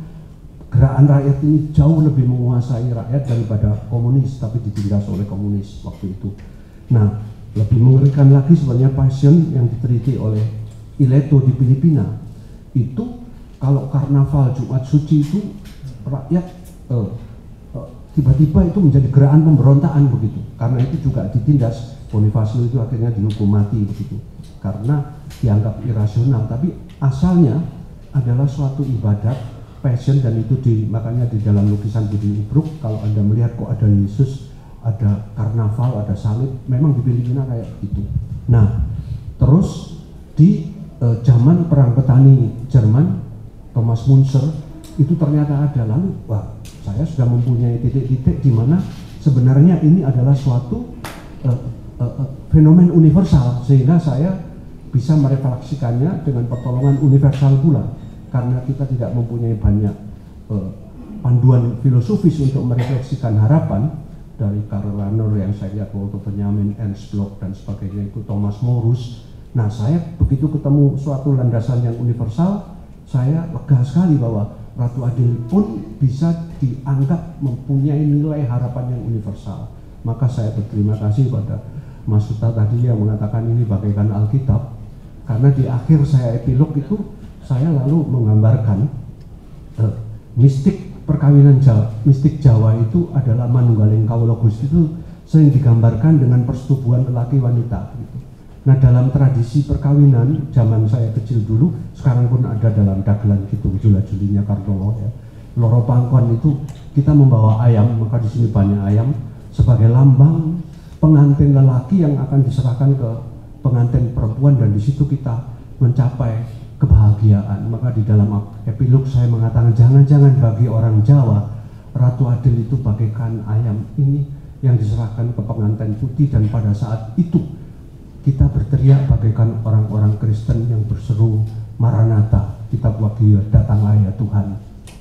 gerakan rakyat ini jauh lebih menguasai rakyat daripada komunis, tapi ditindas oleh komunis waktu itu. Nah, lebih mengerikan lagi sebenarnya Passion yang diteliti oleh Ileto di Filipina. Itu kalau karnaval Jumat Suci itu rakyat tiba-tiba itu menjadi gerakan pemberontakan begitu. Karena itu juga ditindas, Bonifacio itu akhirnya dihukum mati begitu. Karena dianggap irasional, tapi asalnya adalah suatu ibadat Passion, dan itu makanya di dalam lukisan Budi Ubruk kalau Anda melihat kok ada Yesus, ada karnaval, ada salib, memang di Filipina kayak gitu. Nah, terus di zaman perang petani Jerman, Thomas Müntzer itu ternyata ada. Lalu, wah, saya sudah mempunyai titik-titik di mana sebenarnya ini adalah suatu fenomen universal, sehingga saya bisa merefleksikannya dengan pertolongan universal pula. karena kita tidak mempunyai banyak panduan filosofis untuk merefleksikan harapan, dari Karl Rahner yang saya lihat, Walter Benjamin, Ernst Bloch dan sebagainya, itu Thomas Morus. Nah, saya begitu ketemu suatu landasan yang universal, saya lega sekali bahwa Ratu Adil pun bisa dianggap mempunyai nilai harapan yang universal. Maka saya berterima kasih pada Mas Suta tadi yang mengatakan ini bagaikan Alkitab, karena di akhir saya epilog itu saya lalu menggambarkan mistik perkawinan Jawa, mistik Jawa itu adalah manunggaling kawula Gusti, itu sering digambarkan dengan persetubuhan lelaki wanita gitu. Nah, dalam tradisi perkawinan zaman saya kecil dulu, sekarang pun ada dalam dagelan gitu, jula-julinya Kartolo ya. Loro pangkon itu kita membawa ayam, maka di sini banyak ayam sebagai lambang pengantin lelaki yang akan diserahkan ke pengantin perempuan, dan di situ kita mencapai kebahagiaan. Maka di dalam epilog saya mengatakan jangan-jangan bagi orang Jawa Ratu Adil itu bagaikan ayam ini yang diserahkan ke pengantin putih, dan pada saat itu kita berteriak bagaikan orang-orang Kristen yang berseru Maranatha, kita buat dia datanglah ya Tuhan.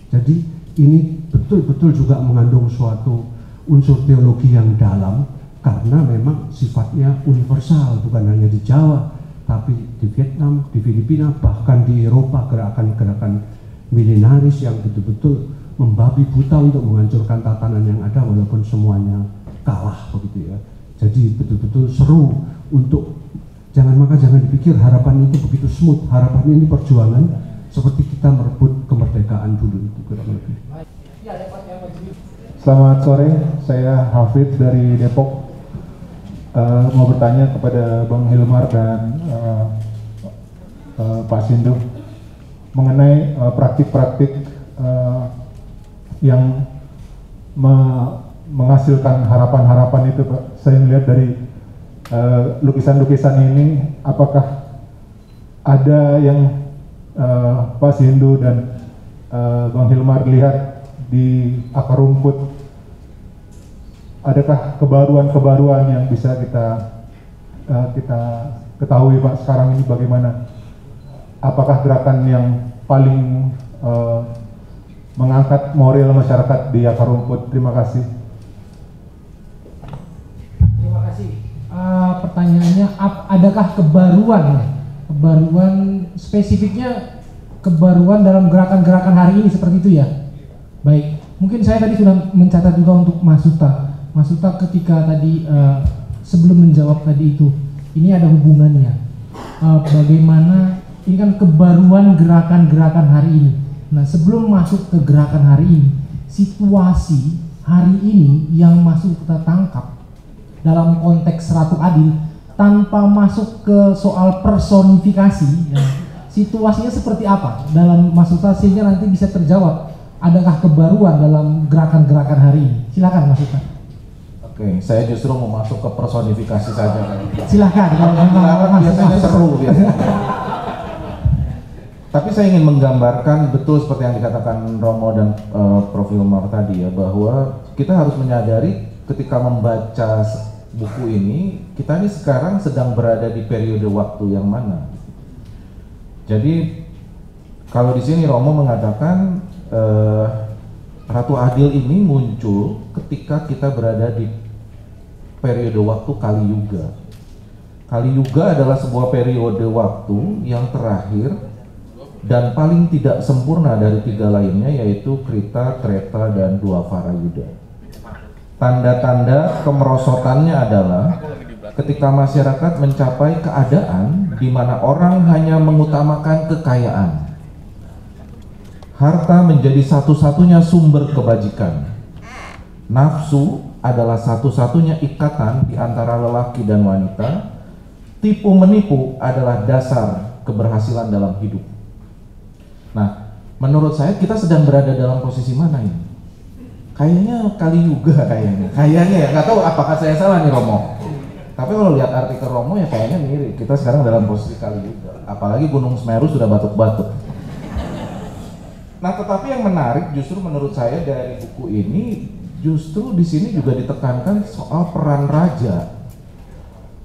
Jadi ini betul-betul juga mengandung suatu unsur teologi yang dalam, karena memang sifatnya universal, bukan hanya di Jawa, tapi di Vietnam, di Filipina, bahkan di Eropa, gerakan-gerakan milenaris yang betul-betul membabi buta untuk menghancurkan tatanan yang ada, walaupun semuanya kalah begitu ya. Jadi betul-betul seru untuk jangan dipikir harapan itu begitu smooth. Harapan ini perjuangan seperti kita merebut kemerdekaan dulu itu kurang lebih. Selamat sore, saya Hafid dari Depok. Mau bertanya kepada Bang Hilmar dan Pak Sindu mengenai praktik-praktik yang menghasilkan harapan-harapan itu, Pak. Saya melihat dari lukisan-lukisan ini, apakah ada yang Pak Sindu dan Bang Hilmar lihat di akar rumput, adakah kebaruan-kebaruan yang bisa kita ketahui, Pak, sekarang ini bagaimana? Apakah gerakan yang paling mengangkat moral masyarakat di akar rumput? Terima kasih. Terima kasih. Pertanyaannya, adakah kebaruan spesifiknya, kebaruan dalam gerakan-gerakan hari ini seperti itu ya? Baik, mungkin saya tadi sudah mencatat juga untuk Mas Suta. Mas Suta ketika tadi sebelum menjawab tadi itu, ini ada hubungannya. Bagaimana ini kan kebaruan gerakan-gerakan hari ini. Nah, sebelum masuk ke gerakan hari ini, situasi hari ini yang masuk kita tangkap dalam konteks Ratu Adil tanpa masuk ke soal personifikasi, ya, situasinya seperti apa dalam Mas Suta sehingga nanti bisa terjawab adakah kebaruan dalam gerakan-gerakan hari ini. Silakan Mas Suta. Oke, saya justru mau masuk ke personifikasi saja. Silakan. Biasanya seru biasanya. Tapi saya ingin menggambarkan betul seperti yang dikatakan Romo dan Prof. Hilmar tadi ya, bahwa kita harus menyadari ketika membaca buku ini, kita ini sekarang sedang berada di periode waktu yang mana. Jadi kalau di sini Romo mengatakan Ratu Adil ini muncul ketika kita berada di periode waktu Kali Yuga. Kali Yuga adalah sebuah periode waktu yang terakhir dan paling tidak sempurna dari tiga lainnya, yaitu Krita, Treta, dan Dwapara Yuga. Tanda-tanda kemerosotannya adalah ketika masyarakat mencapai keadaan di mana orang hanya mengutamakan kekayaan. Harta menjadi satu-satunya sumber kebajikan. Nafsu adalah satu-satunya ikatan di antara lelaki dan wanita. Tipu menipu adalah dasar keberhasilan dalam hidup. Nah, menurut saya kita sedang berada dalam posisi mana ini? Kayaknya Kali Yuga kayaknya ya, nggak tahu apakah saya salah nih Romo. Tapi kalau lihat artikel Romo ya kayaknya mirip. Kita sekarang dalam posisi Kali Yuga. Apalagi Gunung Semeru sudah batuk-batuk. Nah, tetapi yang menarik justru menurut saya dari buku ini, justru di sini juga ditekankan soal peran raja.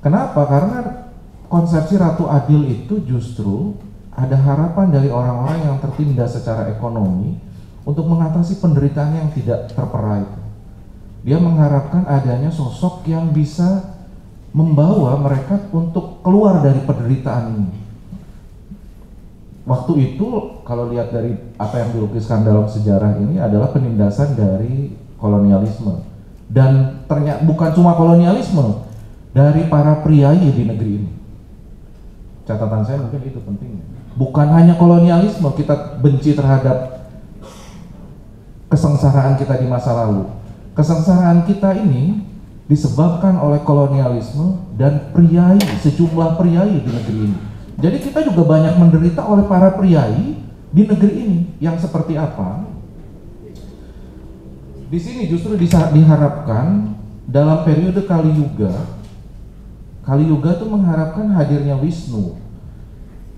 Kenapa? Karena konsepsi Ratu Adil itu justru ada harapan dari orang-orang yang tertindas secara ekonomi untuk mengatasi penderitaan yang tidak terpera itu. Dia mengharapkan adanya sosok yang bisa membawa mereka untuk keluar dari penderitaan ini. Waktu itu kalau lihat dari apa yang dilukiskan dalam sejarah ini adalah penindasan dari kolonialisme. Dan ternyata bukan cuma kolonialisme, dari para priai di negeri ini. Catatan saya mungkin itu pentingnya. Bukan hanya kolonialisme, kita benci terhadap kesengsaraan kita di masa lalu. Kesengsaraan kita ini disebabkan oleh kolonialisme dan priai, sejumlah priai di negeri ini. Jadi kita juga banyak menderita oleh para priai di negeri ini. Yang seperti apa? Di sini justru diharapkan dalam periode Kali Yuga itu mengharapkan hadirnya Wisnu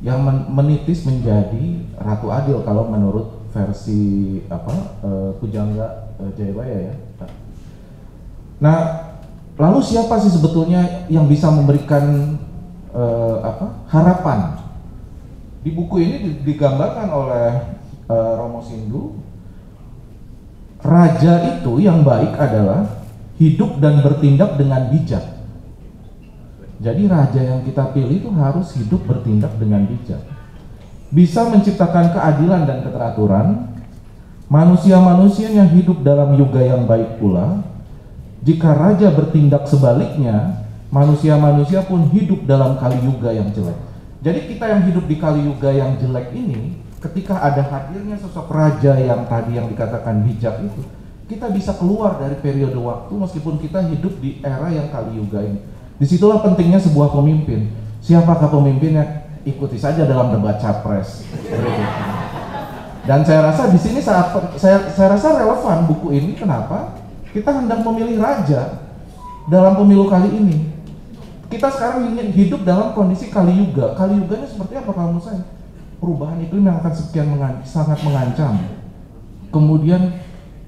yang menitis menjadi Ratu Adil kalau menurut versi Pujangga Jayabaya ya. Nah, lalu siapa sih sebetulnya yang bisa memberikan harapan? Di buku ini digambarkan oleh Romo Sindu, raja itu yang baik adalah hidup dan bertindak dengan bijak. Jadi raja yang kita pilih itu harus hidup bertindak dengan bijak, bisa menciptakan keadilan dan keteraturan, manusia-manusia yang hidup dalam yuga yang baik pula. Jika raja bertindak sebaliknya, manusia-manusia pun hidup dalam kali yuga yang jelek. Jadi kita yang hidup di kali yuga yang jelek ini, ketika ada hadirnya sosok raja yang tadi yang dikatakan bijak itu, kita bisa keluar dari periode waktu meskipun kita hidup di era yang kali yuga ini. Disitulah pentingnya sebuah pemimpin. Siapakah pemimpinnya? Ikuti saja dalam debat capres. Dan saya rasa di sini saya rasa relevan buku ini. Kenapa? Kita hendak memilih raja dalam pemilu kali ini. Kita sekarang ingin hidup dalam kondisi kali yuga. Kali yuganya seperti apa kalau menurut saya? Perubahan iklim yang akan sangat mengancam. Kemudian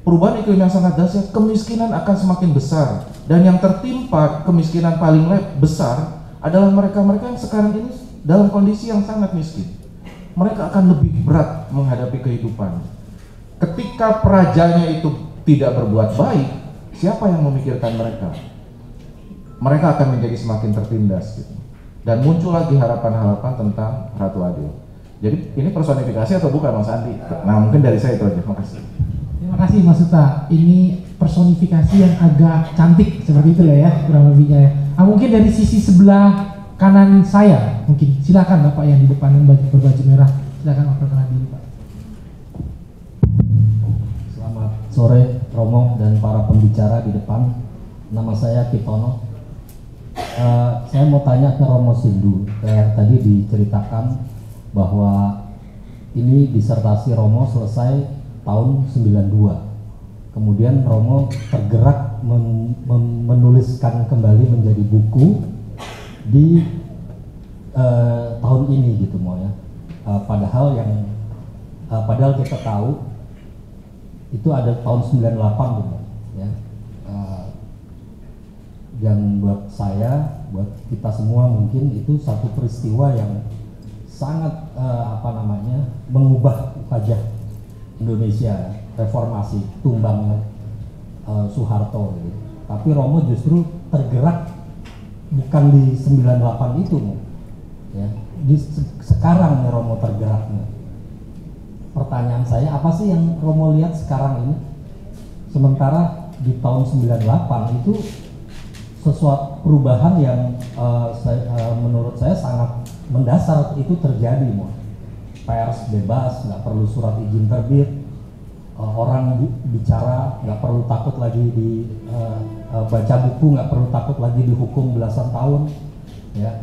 perubahan iklim yang sangat dahsyat, kemiskinan akan semakin besar. Dan yang tertimpa kemiskinan paling besar adalah mereka-mereka yang sekarang ini dalam kondisi yang sangat miskin. Mereka akan lebih berat menghadapi kehidupan. Ketika rajanya itu tidak berbuat baik, siapa yang memikirkan mereka? Mereka akan menjadi semakin tertindas gitu. Dan muncul lagi harapan-harapan tentang Ratu Adil. Jadi ini personifikasi atau bukan Mas Andi? Nah mungkin dari saya itu aja, makasih. Terima kasih Mas Uta. Ini personifikasi yang agak cantik seperti itu lah ya kurang lebihnya ya. Nah, mungkin dari sisi sebelah kanan saya, mungkin silakan Bapak yang di depan yang berbaju merah, silakan perkenalan diri Pak. Selamat sore Romo dan para pembicara di depan. Nama saya Kitono. Saya mau tanya ke Romo Sindu. Kayak tadi diceritakan bahwa ini disertasi Romo selesai tahun 92. Kemudian Romo tergerak menuliskan kembali menjadi buku di tahun ini gitu mau ya. Padahal kita tahu itu ada tahun 98 gitu ya. Dan buat saya, buat kita semua mungkin itu satu peristiwa yang sangat mengubah wajah Indonesia, reformasi, tumbangnya Soeharto gitu. Tapi Romo justru tergerak bukan di 98 itu ya. Sekarang nih Romo tergeraknya. Pertanyaan saya, apa sih yang Romo lihat sekarang ini? Sementara di tahun 98 itu sesuatu perubahan yang menurut saya sangat mendasar itu terjadi pers bebas, nggak perlu surat izin terbit, orang bicara nggak perlu takut lagi baca buku nggak perlu takut lagi dihukum belasan tahun ya.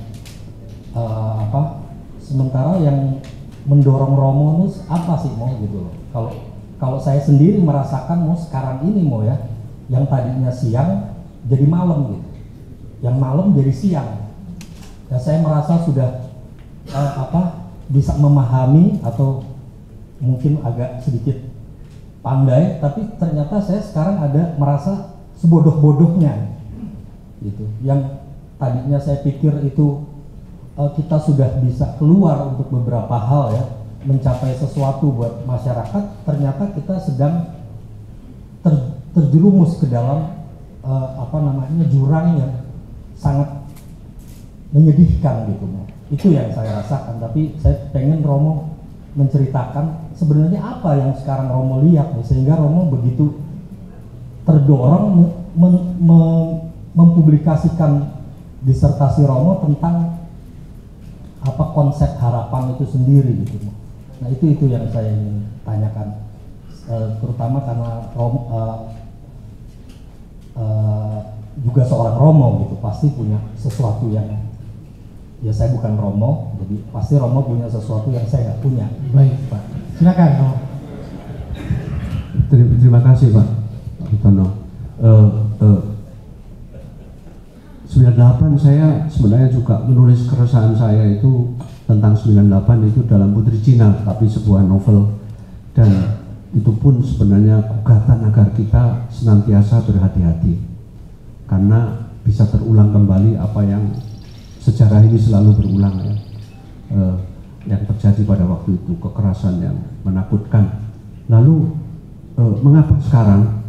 Sementara yang mendorong Romo itu apa sih gitu loh. Kalau saya sendiri merasakan sekarang ini ya, yang tadinya siang jadi malam gitu, yang malam jadi siang. Ya saya merasa sudah bisa memahami atau mungkin agak sedikit pandai, tapi ternyata saya sekarang merasa sebodoh-bodohnya gitu. Yang tadinya saya pikir itu kita sudah bisa keluar untuk beberapa hal ya, mencapai sesuatu buat masyarakat, ternyata kita sedang terjerumus ke dalam jurang yang sangat menyedihkan gitu. Itu yang saya rasakan, tapi saya pengen Romo menceritakan sebenarnya apa yang sekarang Romo lihat nih, sehingga Romo begitu terdorong mempublikasikan disertasi Romo tentang apa konsep harapan itu sendiri gitu. Nah itu yang saya ingin tanyakan, terutama karena Romo juga seorang Romo gitu, pasti punya sesuatu yang, ya saya bukan Romo, jadi pasti Romo punya sesuatu yang saya nggak punya. Baik Pak, silakan Romo. Terima kasih Pak Tono. 98 saya sebenarnya juga menulis keresahan saya itu tentang 98 itu dalam Putri Cina, tapi sebuah novel, dan itu pun sebenarnya gugatan agar kita senantiasa berhati-hati karena bisa terulang kembali apa yang sejarah ini selalu berulang ya, yang terjadi pada waktu itu, kekerasan yang menakutkan. Lalu mengapa sekarang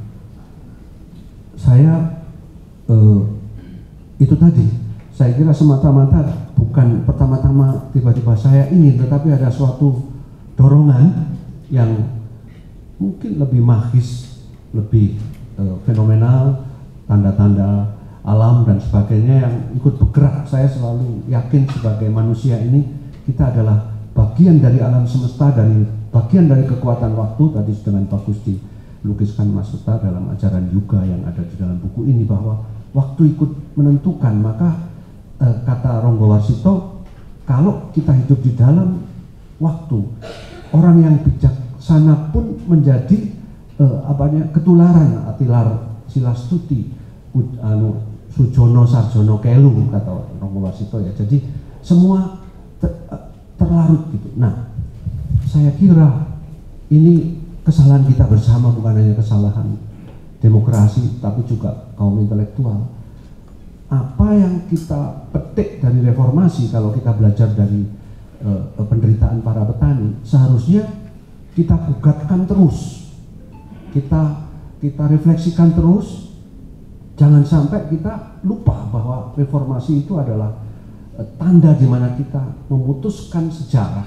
saya itu tadi, saya kira semata-mata bukan pertama-tama tiba-tiba saya ingin, tetapi ada suatu dorongan yang mungkin lebih magis, lebih fenomenal, tanda-tanda alam dan sebagainya yang ikut bergerak. Saya selalu yakin sebagai manusia ini kita adalah bagian dari alam semesta, dari bagian dari kekuatan waktu. Tadi dengan bagus dilukiskan Mas Suta dalam ajaran Yuga yang ada di dalam buku ini, bahwa waktu ikut menentukan. Maka kata Ronggo Warsito, kalau kita hidup di dalam waktu, orang yang bijaksana pun menjadi ketularan. Atilar silastuti sujono sarjono kelu, kata Ronggo Warsito ya. Jadi semua terlarut gitu. Nah, saya kira ini kesalahan kita bersama, bukan hanya kesalahan demokrasi tapi juga kaum intelektual. Apa yang kita petik dari reformasi, kalau kita belajar dari penderitaan para petani, seharusnya kita gugatkan terus, kita refleksikan terus. Jangan sampai kita lupa bahwa reformasi itu adalah tanda di mana kita memutuskan sejarah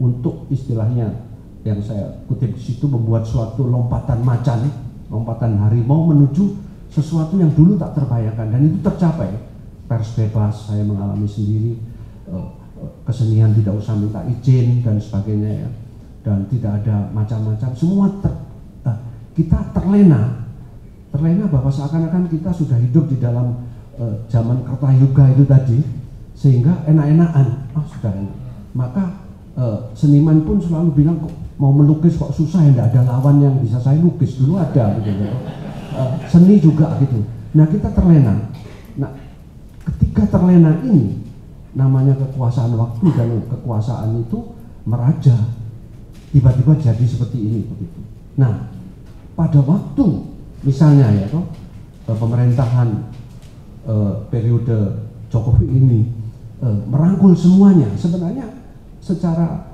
untuk, istilahnya yang saya kutip di situ, membuat suatu lompatan macan, lompatan harimau menuju sesuatu yang dulu tak terbayangkan, dan itu tercapai. Pers bebas, saya mengalami sendiri, kesenian tidak usah minta izin dan sebagainya ya, dan tidak ada macam-macam, semua kita terlena bahwa seakan-akan kita sudah hidup di dalam zaman Kertayuga itu tadi, sehingga enak-enakan, sudah enak. Maka seniman pun selalu bilang, kok mau melukis kok susah ya, tidak ada lawan yang bisa saya lukis, dulu ada gitu. Seni juga gitu. Nah kita terlena. Nah ketika terlena ini, namanya kekuasaan waktu, dan kekuasaan itu meraja, tiba-tiba jadi seperti ini begitu. Nah pada waktu misalnya ya pemerintahan periode Jokowi ini merangkul semuanya, sebenarnya secara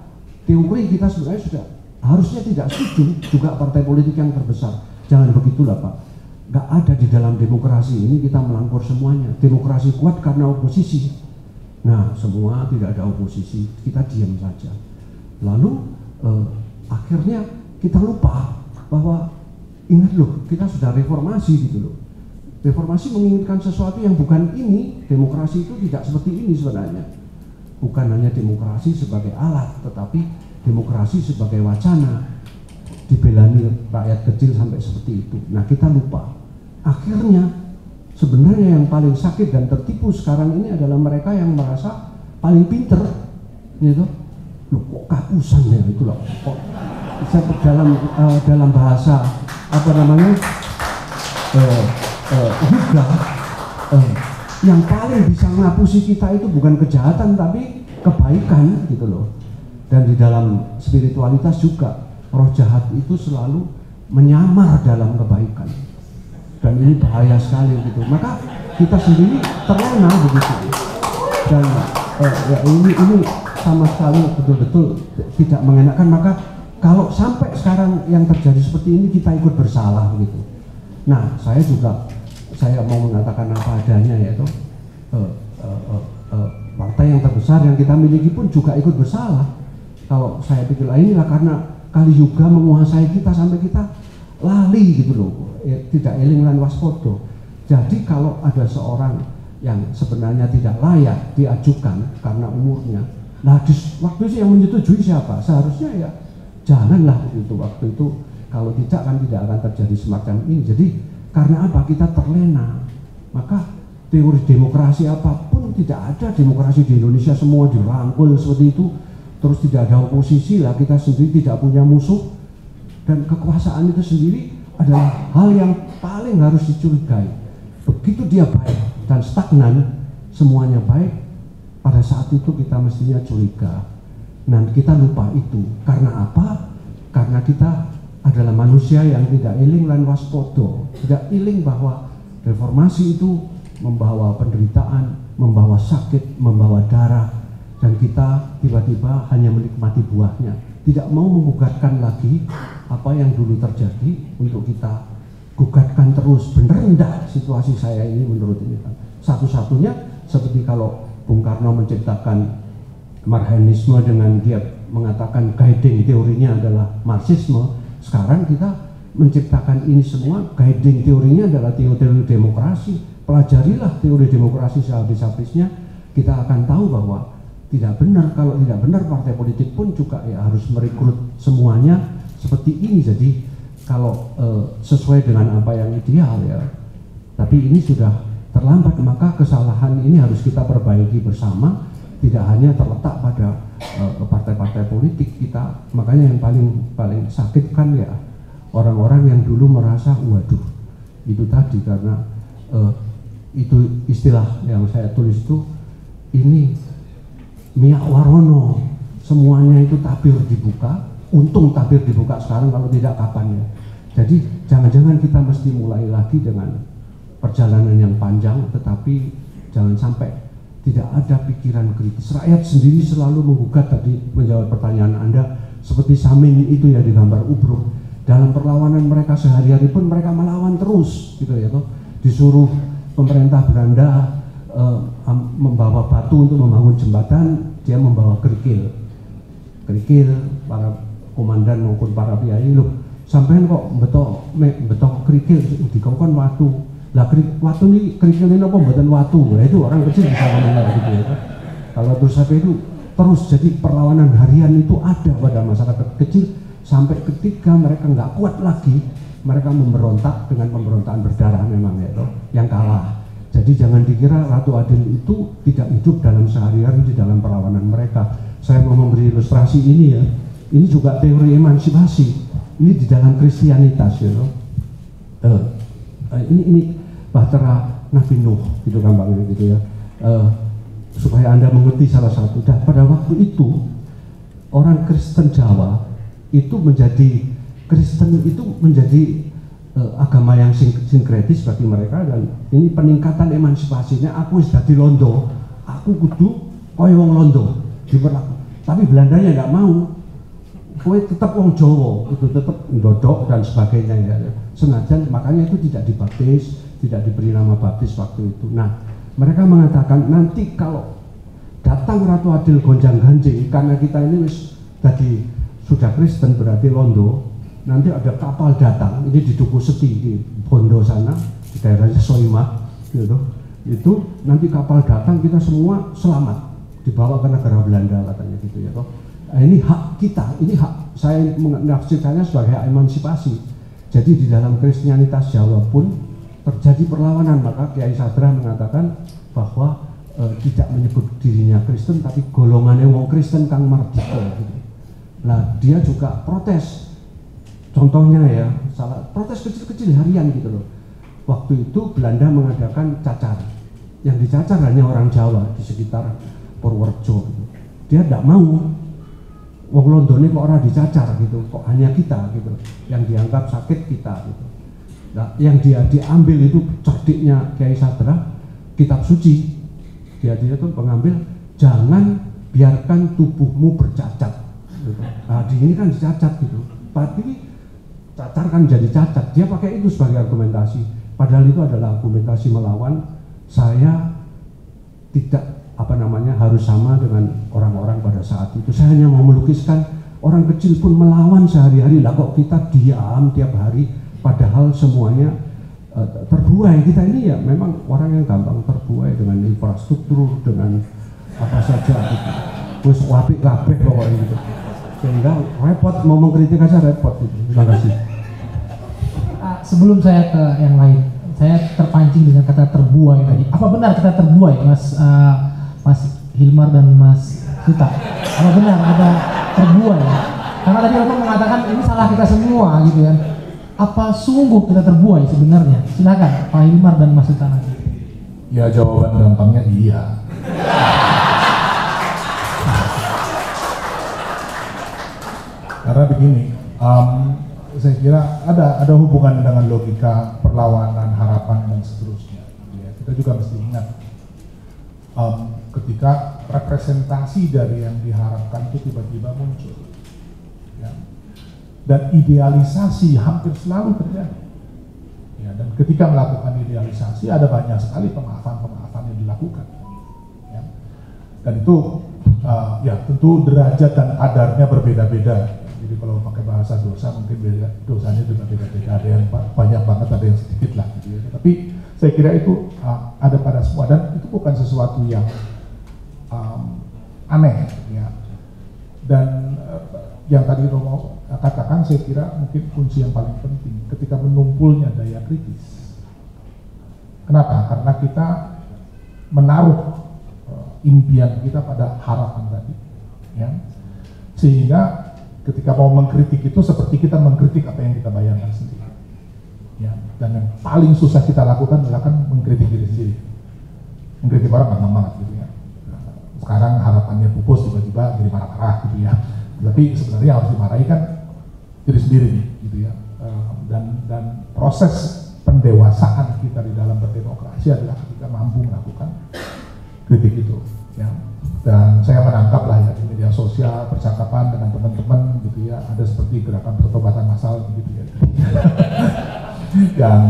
teori kita sebenarnya sudah harusnya tidak setuju juga partai politik yang terbesar. Jangan begitulah Pak, nggak ada di dalam demokrasi ini kita melangkur semuanya. Demokrasi kuat karena oposisi. Nah semua tidak ada oposisi, kita diam saja. Lalu akhirnya kita lupa bahwa ingat loh, kita sudah reformasi gitu loh. Reformasi menginginkan sesuatu yang bukan ini. Demokrasi itu tidak seperti ini sebenarnya. Bukan hanya demokrasi sebagai alat, tetapi demokrasi sebagai wacana, dibelani rakyat kecil sampai seperti itu. Nah kita lupa. Akhirnya sebenarnya yang paling sakit dan tertipu sekarang ini adalah mereka yang merasa paling pinter, gitu. Loh kok kapusan ya itu loh. Kok dalam bahasa apa namanya juga yang paling bisa ngapusi kita itu bukan kejahatan tapi kebaikan gitu loh. Dan di dalam spiritualitas juga roh jahat itu selalu menyamar dalam kebaikan, dan ini bahaya sekali gitu. Maka kita sendiri terlena begitu, dan ya ini sama sekali betul-betul tidak mengenakan. Maka kalau sampai sekarang yang terjadi seperti ini kita ikut bersalah begitu. Nah, saya mau mengatakan apa adanya, yaitu partai yang terbesar yang kita miliki pun juga ikut bersalah. Kalau saya pikir inilah karena Kali Yuga menguasai kita sampai kita lali gitu loh, tidak eling lan waspodo. Jadi kalau ada seorang yang sebenarnya tidak layak diajukan karena umurnya, nah waktu itu yang menyetujui siapa? Seharusnya ya janganlah begitu waktu itu. Kalau tidak kan tidak akan terjadi semacam ini. Jadi karena apa? Kita terlena. Maka teori demokrasi apapun tidak ada. Demokrasi di Indonesia semua dirangkul seperti itu. Terus tidak ada oposisi lah, kita sendiri tidak punya musuh. Dan kekuasaan itu sendiri adalah hal yang paling harus dicurigai. Begitu dia baik dan stagnan, semuanya baik, pada saat itu kita mestinya curiga. Dan kita lupa itu. Karena apa? Karena kita adalah manusia yang tidak eling lan waspodo. Tidak eling bahwa reformasi itu membawa penderitaan, membawa sakit, membawa darah. Dan kita tiba-tiba hanya menikmati buahnya, tidak mau menggugatkan lagi apa yang dulu terjadi untuk kita gugatkan terus. Benar enggak situasi saya ini menurut ini kan? Satu-satunya seperti kalau Bung Karno menciptakan Marxisme dengan dia mengatakan guiding teorinya adalah Marxisme, sekarang kita menciptakan ini semua, guiding teorinya adalah teori demokrasi. Pelajarilah teori demokrasi sehabis-habisnya, kita akan tahu bahwa tidak benar. Kalau tidak benar, partai politik pun juga ya harus merekrut semuanya seperti ini. Jadi kalau sesuai dengan apa yang ideal ya, tapi ini sudah terlambat. Maka kesalahan ini harus kita perbaiki bersama, tidak hanya terletak pada partai-partai politik kita. Makanya yang paling sakit kan ya orang-orang yang dulu merasa waduh itu tadi, karena itu istilah yang saya tulis itu, ini Miak Warono, semuanya itu tabir dibuka. Untung tabir dibuka sekarang, kalau tidak kapan ya. Jadi jangan-jangan kita mesti mulai lagi dengan perjalanan yang panjang, tetapi jangan sampai tidak ada pikiran kritis. Rakyat sendiri selalu menggugat. Tadi menjawab pertanyaan Anda, seperti Samin itu ya di gambar Ubruk, dalam perlawanan mereka sehari-hari pun mereka melawan terus gitu ya toh. Disuruh pemerintah Belanda membawa batu untuk membangun jembatan, dia membawa kerikil, para komandan maupun para kiai, loh sampean kok betok kerikil dikongkon watu lah, watu ini kerikil ini apa mboten watu. Nah itu orang kecil bisa mendengar gitu ya. Kalau terus sampai itu terus, jadi perlawanan harian itu ada pada masyarakat kecil sampai ketika mereka nggak kuat lagi, mereka memberontak dengan pemberontakan berdarah memang ya toh, yang kalah. Jadi jangan dikira Ratu Adil itu tidak hidup dalam sehari-hari di dalam perlawanan mereka. Saya mau memberi ilustrasi ini ya. Ini juga teori emansipasi. Ini di dalam Kristianitas ya. Ini bahtera Nabi Nuh gitu gampangnya gitu ya. Supaya Anda mengerti salah satu. Dan pada waktu itu orang Kristen Jawa itu menjadi Kristen itu menjadi agama yang sinkretis bagi mereka. Dan ini peningkatan emansipasinya. Aku sudah di Londo, aku kudu koyo wong Londo diperlaku. Tapi Belandanya nggak mau, kowe tetap wong Jawa, itu tetap ndodok dan sebagainya ya. Senajan makanya itu tidak dibaptis, tidak diberi nama baptis waktu itu. Nah mereka mengatakan nanti kalau datang Ratu Adil gonjang-ganjing, karena kita ini tadi sudah Kristen berarti Londo, nanti ada kapal datang, ini di Duku Seti di Bondo sana, di daerahnya Soimah gitu. Itu nanti kapal datang, kita semua selamat dibawa ke negara Belanda katanya gitu ya toh. Nah, ini hak kita, ini hak, saya menafsirkannya sebagai hak emansipasi. Jadi di dalam Kristianitas Jawa pun terjadi perlawanan. Maka Kiai Sadra mengatakan bahwa tidak menyebut dirinya Kristen, tapi golongannya wong Kristen kang mardika gitu. Nah dia juga protes. Contohnya ya, protes kecil-kecil harian gitu loh. Waktu itu Belanda mengadakan cacar. Yang dicacar hanya orang Jawa di sekitar Purworejo. Gitu. Dia tidak mau. Wong Londo ini kok orang dicacar gitu, kok hanya kita gitu. Yang dianggap sakit kita gitu. Nah, yang dia diambil itu cerdiknya Kiai Sadra, kitab suci. Dia tuh mengambil jangan biarkan tubuhmu bercacat. Nah, di ini kan dicacat gitu. Tapi cacar kan jadi cacat. Dia pakai itu sebagai argumentasi. Padahal itu adalah argumentasi melawan. Saya tidak harus sama dengan orang-orang pada saat itu. Saya hanya mau melukiskan orang kecil pun melawan sehari-hari. Lah kok kita diam tiap hari, padahal semuanya terbuai. Kita ini ya memang orang yang gampang terbuai dengan infrastruktur, dengan apa saja gitu. Terus wapik kabeh pokoknya gitu. Sehingga repot, mau mengkritik aja repot gitu. Terima kasih. Sebelum saya ke yang lain, saya terpancing dengan kata terbuai tadi. Apa benar kata terbuai, Mas Hilmar dan Mas Suta? Apa benar ada terbuai? Karena tadi Bapak mengatakan ini salah kita semua gitu kan. Apa sungguh kita terbuai sebenarnya? Silakan Pak Hilmar dan Mas Suta nanti. Ya jawaban gampangnya iya. Karena begini, saya kira ada hubungan dengan logika perlawanan, harapan dan seterusnya. Ya, kita juga mesti ingat ketika representasi dari yang diharapkan itu tiba-tiba muncul, ya, dan idealisasi hampir selalu terjadi. Ya, dan ketika melakukan idealisasi ada banyak sekali pemaafan-pemaafan yang dilakukan. Ya. Dan itu ya tentu derajat dan kadarnya berbeda-beda. Jadi kalau pakai bahasa dosa mungkin beda, dosanya juga beda-beda, ada yang banyak banget, ada yang sedikit lah gitu ya. Tapi saya kira itu ada pada semua, dan itu bukan sesuatu yang aneh ya. Dan yang tadi Romo katakan, saya kira mungkin kunci yang paling penting ketika menumpulnya daya kritis. Kenapa? Karena kita menaruh impian kita pada harapan tadi ya. Sehingga ketika mau mengkritik itu seperti kita mengkritik apa yang kita bayangkan sendiri. Ya, dan yang paling susah kita lakukan adalah kan mengkritik diri sendiri. Mengkritik orang gampang banget gitu ya. Sekarang harapannya pupus, tiba-tiba jadi marah-marah gitu ya. Tapi sebenarnya harus dimarahi kan diri sendiri nih, gitu ya. Dan proses pendewasaan kita di dalam berdemokrasi adalah ketika mampu melakukan kritik itu. Ya. Dan saya menangkap lah ya di media sosial, percakapan dengan teman-teman gitu ya, ada seperti gerakan pertobatan massal gitu ya. Yang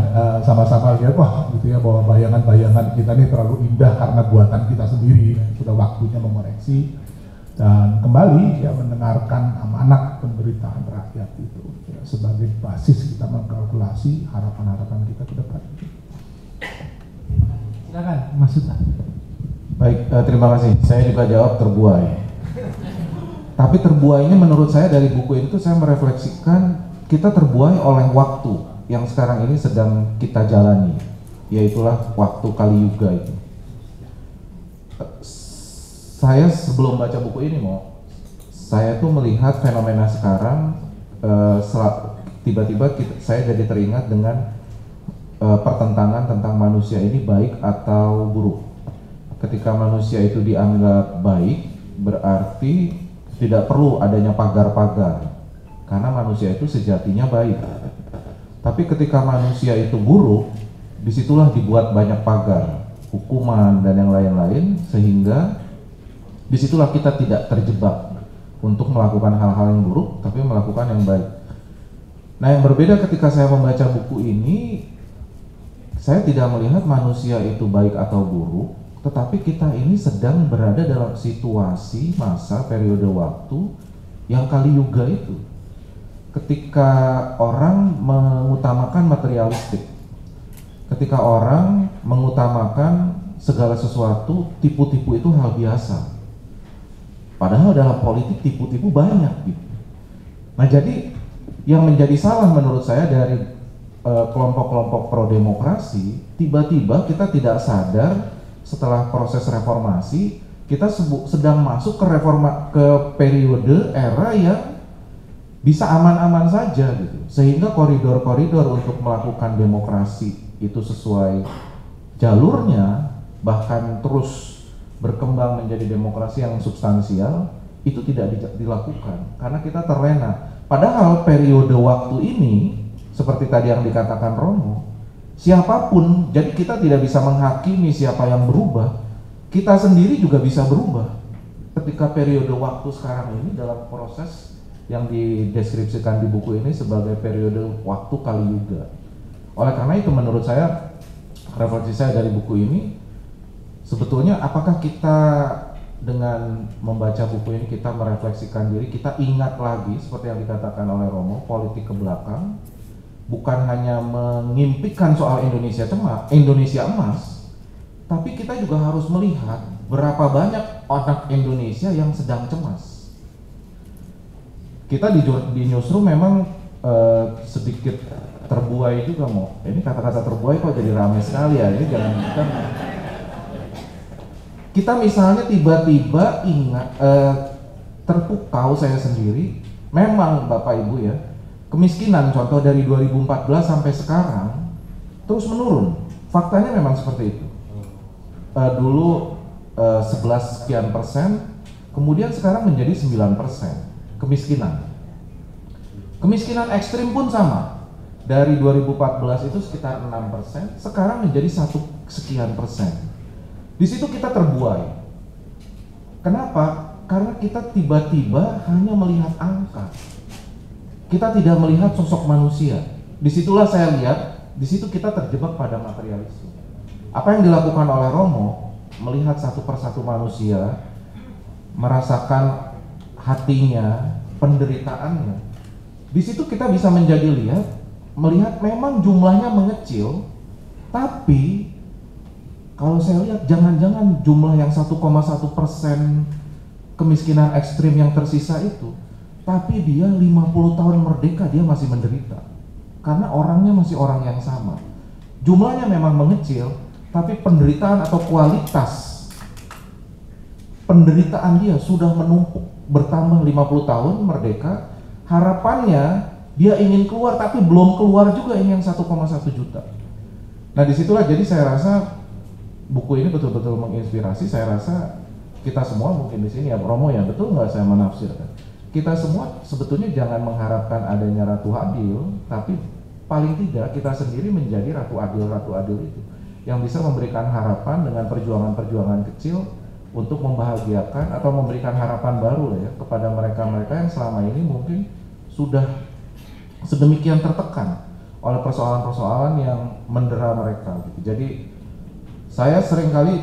sama-sama lihat wah gitu ya, bahwa bayangan-bayangan kita ini terlalu indah karena buatan kita sendiri. Sudah waktunya mengoreksi dan kembali ya mendengarkan amanat pemberitaan rakyat itu ya, sebagai basis kita mengkalkulasi harapan-harapan kita ke depan. Silakan Mas Suta. Baik, terima kasih. Saya juga jawab terbuai. Tapi terbuainya menurut saya dari buku itu saya merefleksikan kita terbuai oleh waktu yang sekarang ini sedang kita jalani, yaitulah waktu Kali Yuga itu. Saya sebelum baca buku ini saya tuh melihat fenomena sekarang tiba-tiba saya jadi teringat dengan pertentangan tentang manusia ini baik atau buruk. Ketika manusia itu dianggap baik, berarti tidak perlu adanya pagar-pagar, karena manusia itu sejatinya baik. Tapi ketika manusia itu buruk, disitulah dibuat banyak pagar, hukuman dan yang lain-lain, sehingga disitulah kita tidak terjebak untuk melakukan hal-hal yang buruk, tapi melakukan yang baik. Nah, yang berbeda ketika saya membaca buku ini, saya tidak melihat manusia itu baik atau buruk, tetapi kita ini sedang berada dalam situasi masa periode waktu yang Kali Yuga itu. Ketika orang mengutamakan materialistik, ketika orang mengutamakan segala sesuatu, tipu-tipu itu hal biasa. Padahal dalam politik tipu-tipu banyak gitu. Nah, jadi yang menjadi salah menurut saya dari kelompok-kelompok pro demokrasi, tiba-tiba kita tidak sadar setelah proses reformasi kita sedang masuk ke periode era yang bisa aman-aman saja gitu, sehingga koridor-koridor untuk melakukan demokrasi itu sesuai jalurnya, bahkan terus berkembang menjadi demokrasi yang substansial, itu tidak dilakukan karena kita terlena. Padahal periode waktu ini seperti tadi yang dikatakan Romo, siapapun, jadi kita tidak bisa menghakimi siapa yang berubah, kita sendiri juga bisa berubah ketika periode waktu sekarang ini dalam proses yang dideskripsikan di buku ini sebagai periode waktu Kali Yuga. Oleh karena itu menurut saya, refleksi saya dari buku ini, sebetulnya apakah kita dengan membaca buku ini kita merefleksikan diri, kita ingat lagi seperti yang dikatakan oleh Romo, politik ke belakang, bukan hanya mengimpikan soal Indonesia emas, tapi kita juga harus melihat berapa banyak anak Indonesia yang sedang cemas. Kita di newsroom memang sedikit terbuai juga, Mo. Ini kata-kata terbuai kok jadi ramai sekali ya. Ini jangan kita misalnya tiba-tiba ingat terpukau saya sendiri. Memang Bapak Ibu ya, kemiskinan contoh dari 2014 sampai sekarang terus menurun. Faktanya memang seperti itu. Dulu 11 sekian persen, kemudian sekarang menjadi 9% kemiskinan. Kemiskinan ekstrim pun sama. Dari 2014 itu sekitar 6%, sekarang menjadi 1 sekian persen. Di situ kita terbuai. Kenapa? Karena kita tiba-tiba hanya melihat angka. Kita tidak melihat sosok manusia. Disitulah saya lihat, di situ kita terjebak pada materialisme. Apa yang dilakukan oleh Romo, melihat satu persatu manusia, merasakan hatinya, penderitaannya. Di situ kita bisa melihat memang jumlahnya mengecil, tapi kalau saya lihat jangan-jangan jumlah yang 1,1% kemiskinan ekstrim yang tersisa itu, tapi dia 50 tahun merdeka dia masih menderita. Karena orangnya masih orang yang sama. Jumlahnya memang mengecil, tapi penderitaan atau kualitas penderitaan dia sudah menumpuk, bertambah 50 tahun merdeka. Harapannya dia ingin keluar, tapi belum keluar juga ini yang 1,1 juta. Nah disitulah jadi saya rasa buku ini betul-betul menginspirasi. Saya rasa kita semua mungkin di sini ya, Romo ya, betul nggak saya menafsirkan? Kita semua sebetulnya jangan mengharapkan adanya Ratu Adil, tapi paling tidak kita sendiri menjadi Ratu Adil itu yang bisa memberikan harapan dengan perjuangan-perjuangan kecil untuk membahagiakan atau memberikan harapan baru ya kepada mereka-mereka yang selama ini mungkin sudah sedemikian tertekan oleh persoalan-persoalan yang mendera mereka gitu. Jadi saya seringkali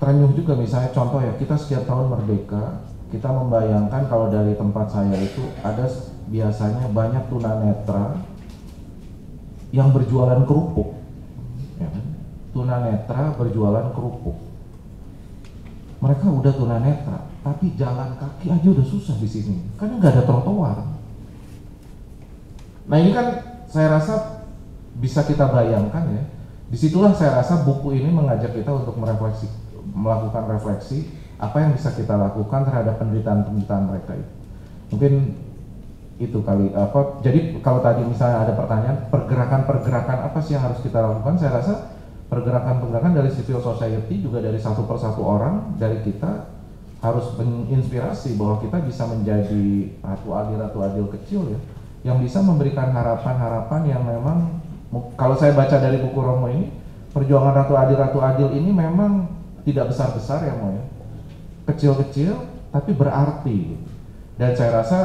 terenyuh juga, misalnya contoh ya, kita sekian tahun merdeka, kita membayangkan kalau dari tempat saya itu ada biasanya banyak tunanetra yang berjualan kerupuk ya kan? Tunanetra berjualan kerupuk, mereka udah tunanetra tapi jalan kaki aja udah susah di sini karena nggak ada trotoar. Nah ini kan saya rasa bisa kita bayangkan ya. Disitulah saya rasa buku ini mengajak kita untuk melakukan refleksi apa yang bisa kita lakukan terhadap penderitaan-penderitaan mereka itu. Mungkin itu kali apa. Jadi kalau tadi misalnya ada pertanyaan pergerakan-pergerakan apa sih yang harus kita lakukan, saya rasa pergerakan-pergerakan dari civil society juga dari satu persatu orang dari kita harus menginspirasi bahwa kita bisa menjadi ratu adil kecil ya, yang bisa memberikan harapan-harapan yang memang, kalau saya baca dari buku Romo ini, perjuangan ratu adil ini memang tidak besar-besar ya Mo ya, kecil-kecil tapi berarti. Dan saya rasa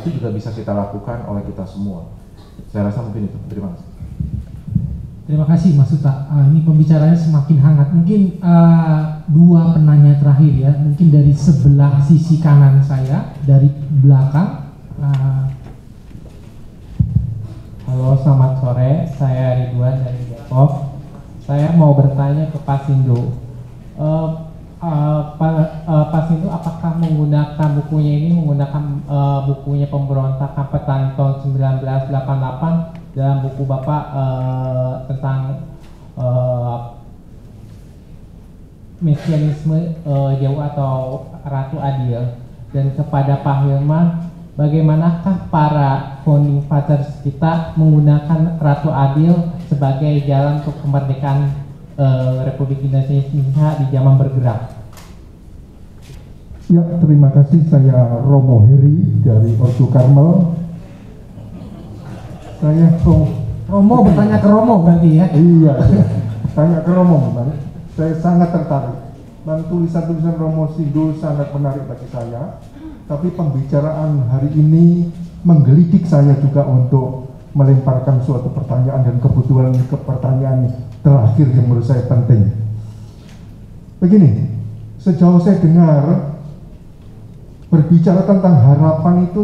itu juga bisa kita lakukan oleh kita semua. Saya rasa mungkin itu. Terima kasih. Terima kasih Mas Uta. Ini pembicaranya semakin hangat. Mungkin dua penanya terakhir ya. Mungkin dari sebelah sisi kanan saya, dari belakang. Halo, selamat sore. Saya Ridwan dari Depok. Saya mau bertanya ke Pak Sindu. Pak Sindu, apakah menggunakan bukunya ini bukunya Pemberontakan Petani tahun 1988 dalam buku Bapak tentang mesianisme Jawa atau Ratu Adil, dan kepada Pak Hilman, bagaimanakah para founding fathers kita menggunakan Ratu Adil sebagai jalan untuk kemerdekaan Republik Indonesia di zaman bergerak? Ya, terima kasih. Saya Romo Heri dari Ordo Karmel. Romo bertanya ke Romo berarti ya? Iya, tanya ke Romo. Saya sangat tertarik dan tulisan-tulisan Romo Sindu sangat menarik bagi saya. Tapi pembicaraan hari ini menggelitik saya juga untuk melemparkan suatu pertanyaan, dan kebetulan pertanyaan terakhir yang menurut saya penting. Begini, sejauh saya dengar berbicara tentang harapan itu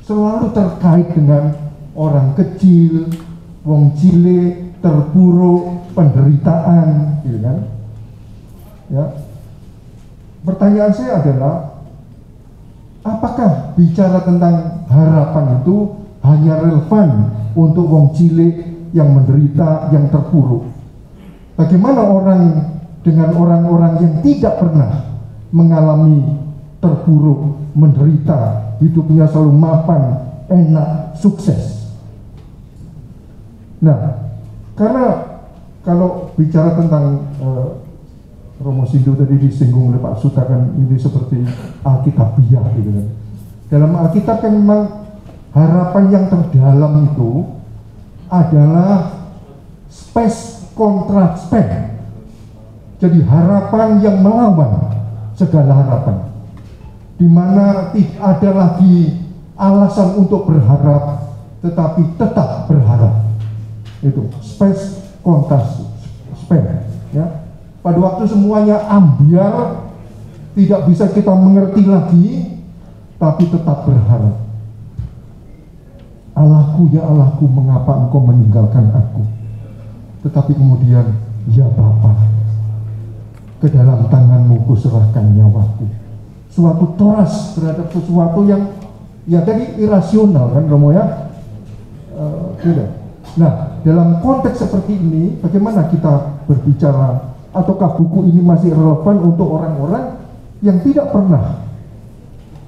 selalu terkait dengan orang kecil, wong cilik, terpuruk, penderitaan, gitu kan? Ya. Pertanyaan saya adalah, apakah bicara tentang harapan itu hanya relevan untuk wong cilik yang menderita, yang terpuruk? Bagaimana dengan orang-orang yang tidak pernah mengalami terpuruk, menderita, hidupnya selalu mapan, enak, sukses? Nah, karena kalau bicara tentang Romo Sindu tadi disinggung oleh Pak Suta, kan ini seperti Alkitabiah gitu kan. Dalam Alkitab kan memang harapan yang terdalam itu adalah spes kontra spes. Jadi harapan yang melawan segala harapan, di mana tidak ada lagi alasan untuk berharap, tetapi tetap berharap. Itu spes kontra spes, ya. Pada waktu semuanya ambiar, tidak bisa kita mengerti lagi, tapi tetap berharap. Allahku, ya Allahku, mengapa engkau meninggalkan aku? Tetapi kemudian, ya Bapa, ke dalam tanganmu kuserahkan nyawaku. Suatu trust terhadap sesuatu yang ya tadi irasional kan Romo ya. Tidak. Nah, dalam konteks seperti ini, bagaimana kita berbicara? Ataukah buku ini masih relevan untuk orang-orang yang tidak pernah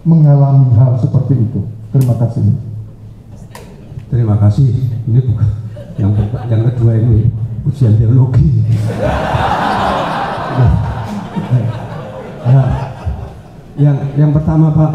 mengalami hal seperti itu? Terima kasih. Terima kasih. Ini bukan yang kedua, ini ujian teologi. Nah, yang pertama Pak,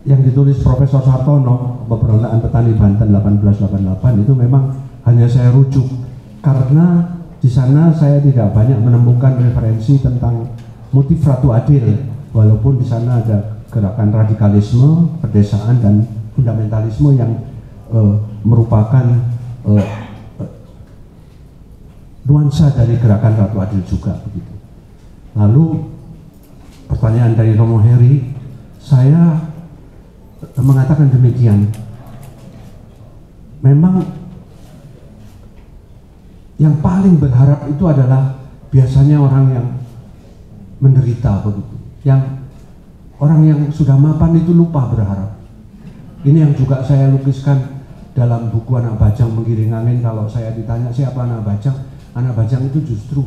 yang ditulis Profesor Sartono, Pemberontakan Petani Banten 1888, itu memang hanya saya rujuk karena di sana saya tidak banyak menemukan referensi tentang motif Ratu Adil, walaupun di sana ada gerakan radikalisme, pedesaan, dan fundamentalisme yang merupakan nuansa dari gerakan Ratu Adil juga begitu. Lalu pertanyaan dari Romo Heri, saya mengatakan demikian. Memang yang paling berharap itu adalah biasanya orang yang menderita begitu. Yang orang yang sudah mapan itu lupa berharap. Ini yang juga saya lukiskan dalam buku Anak Bajang Menggiring Angin. Kalau saya ditanya siapa Anak Bajang itu justru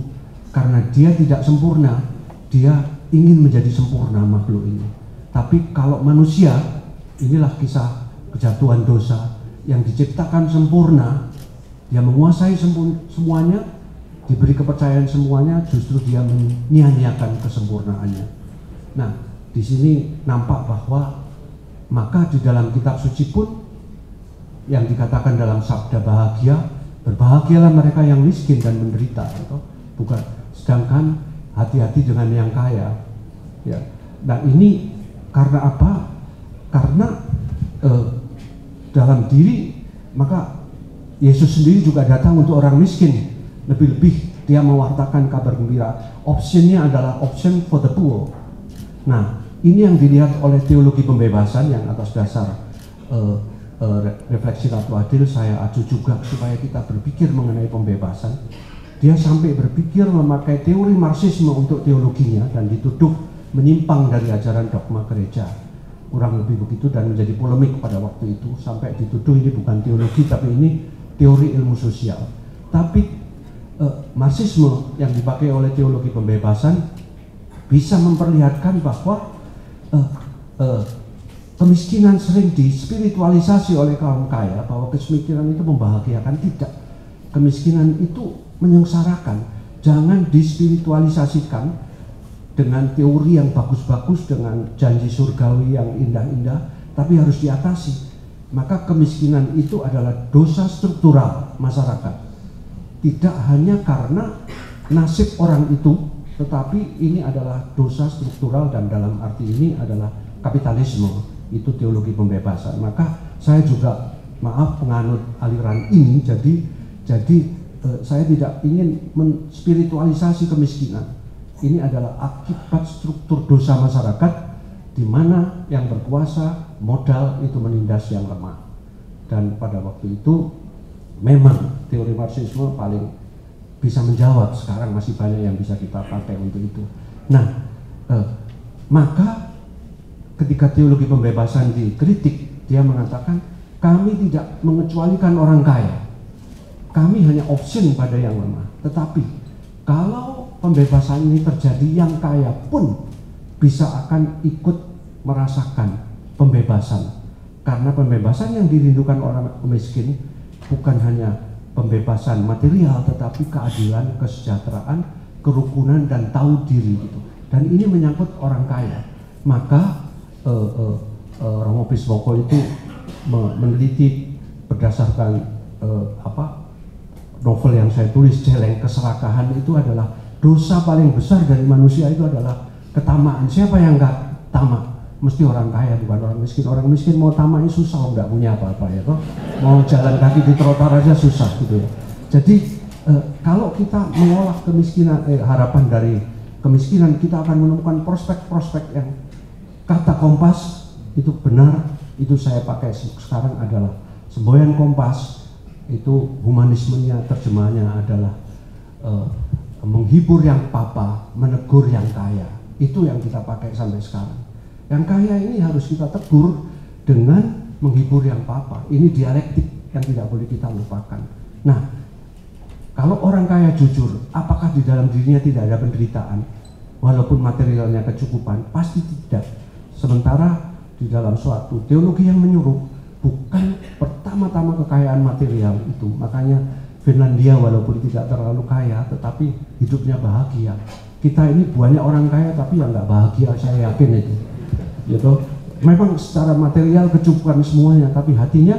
karena dia tidak sempurna, dia ingin menjadi sempurna makhluk ini. Tapi kalau manusia, inilah kisah kejatuhan dosa, yang diciptakan sempurna, dia menguasai semuanya, diberi kepercayaan semuanya, justru dia menyia-nyiakan kesempurnaannya. Nah, di sini nampak bahwa maka di dalam kitab suci pun yang dikatakan dalam sabda bahagia, berbahagialah mereka yang miskin dan menderita, atau bukan, sedangkan hati-hati dengan yang kaya. Ya. Nah, ini karena apa? Karena dalam diri, maka Yesus sendiri juga datang untuk orang miskin. Lebih-lebih dia mewartakan kabar gembira. Optionnya adalah option for the poor. Nah, ini yang dilihat oleh teologi pembebasan yang atas dasar refleksi Ratu Adil saya acu juga supaya kita berpikir mengenai pembebasan. Dia sampai berpikir memakai teori Marxisme untuk teologinya dan dituduh menyimpang dari ajaran dogma gereja. Kurang lebih begitu, dan menjadi polemik pada waktu itu sampai dituduh ini bukan teologi tapi ini teori ilmu sosial. Tapi Marxisme yang dipakai oleh teologi pembebasan bisa memperlihatkan bahwa kemiskinan sering dispiritualisasi oleh kaum kaya, bahwa kemiskinan itu membahagiakan. Tidak, kemiskinan itu menyengsarakan. Jangan dispiritualisasikan dengan teori yang bagus-bagus, dengan janji surgawi yang indah-indah, tapi harus diatasi. Maka kemiskinan itu adalah dosa struktural masyarakat. Tidak hanya karena nasib orang itu, tetapi ini adalah dosa struktural dan dalam arti ini adalah kapitalisme, itu teologi pembebasan. Maka saya juga maaf penganut aliran ini, jadi saya tidak ingin menspiritualisasi kemiskinan. Ini adalah akibat struktur dosa masyarakat di mana yang berkuasa modal itu menindas yang lemah. Dan pada waktu itu memang teori Marxisme paling bisa menjawab. Sekarang masih banyak yang bisa kita pakai untuk itu. Nah, maka ketika teologi pembebasan dikritik, dia mengatakan kami tidak mengecualikan orang kaya, kami hanya option pada yang lemah. Tetapi kalau pembebasan ini terjadi, yang kaya pun bisa akan ikut merasakan pembebasan, karena pembebasan yang dirindukan orang miskin bukan hanya pembebasan material, tetapi keadilan, kesejahteraan, kerukunan, dan tahu diri gitu. Dan ini menyangkut orang kaya. Maka Romo Pismoko itu meneliti berdasarkan novel yang saya tulis, Celeng Keserakahan, itu adalah dosa paling besar dari manusia itu adalah ketamaan. Siapa yang nggak tamak? Mesti orang kaya, bukan orang miskin. Orang miskin mau tamak ini susah, nggak punya apa-apa ya toh. Mau jalan kaki di trotoar aja susah gitu ya. Jadi kalau kita mengolah kemiskinan, harapan dari kemiskinan, kita akan menemukan prospek-prospek yang kata Kompas itu benar, itu saya pakai sekarang adalah semboyan Kompas, itu humanismenya, terjemahannya adalah menghibur yang papa, menegur yang kaya. Itu yang kita pakai sampai sekarang. Yang kaya ini harus kita tegur dengan menghibur yang papa. Ini dialektik yang tidak boleh kita lupakan. Nah, kalau orang kaya jujur, apakah di dalam dirinya tidak ada penderitaan? Walaupun materialnya kecukupan, pasti tidak. Sementara di dalam suatu teologi yang menyuruh, bukan pertama-tama kekayaan material itu. Makanya Finlandia walaupun tidak terlalu kaya, tetapi hidupnya bahagia. Kita ini banyak orang kaya tapi yang nggak bahagia, saya yakin itu. Gitu. Memang secara material kecukupan semuanya, tapi hatinya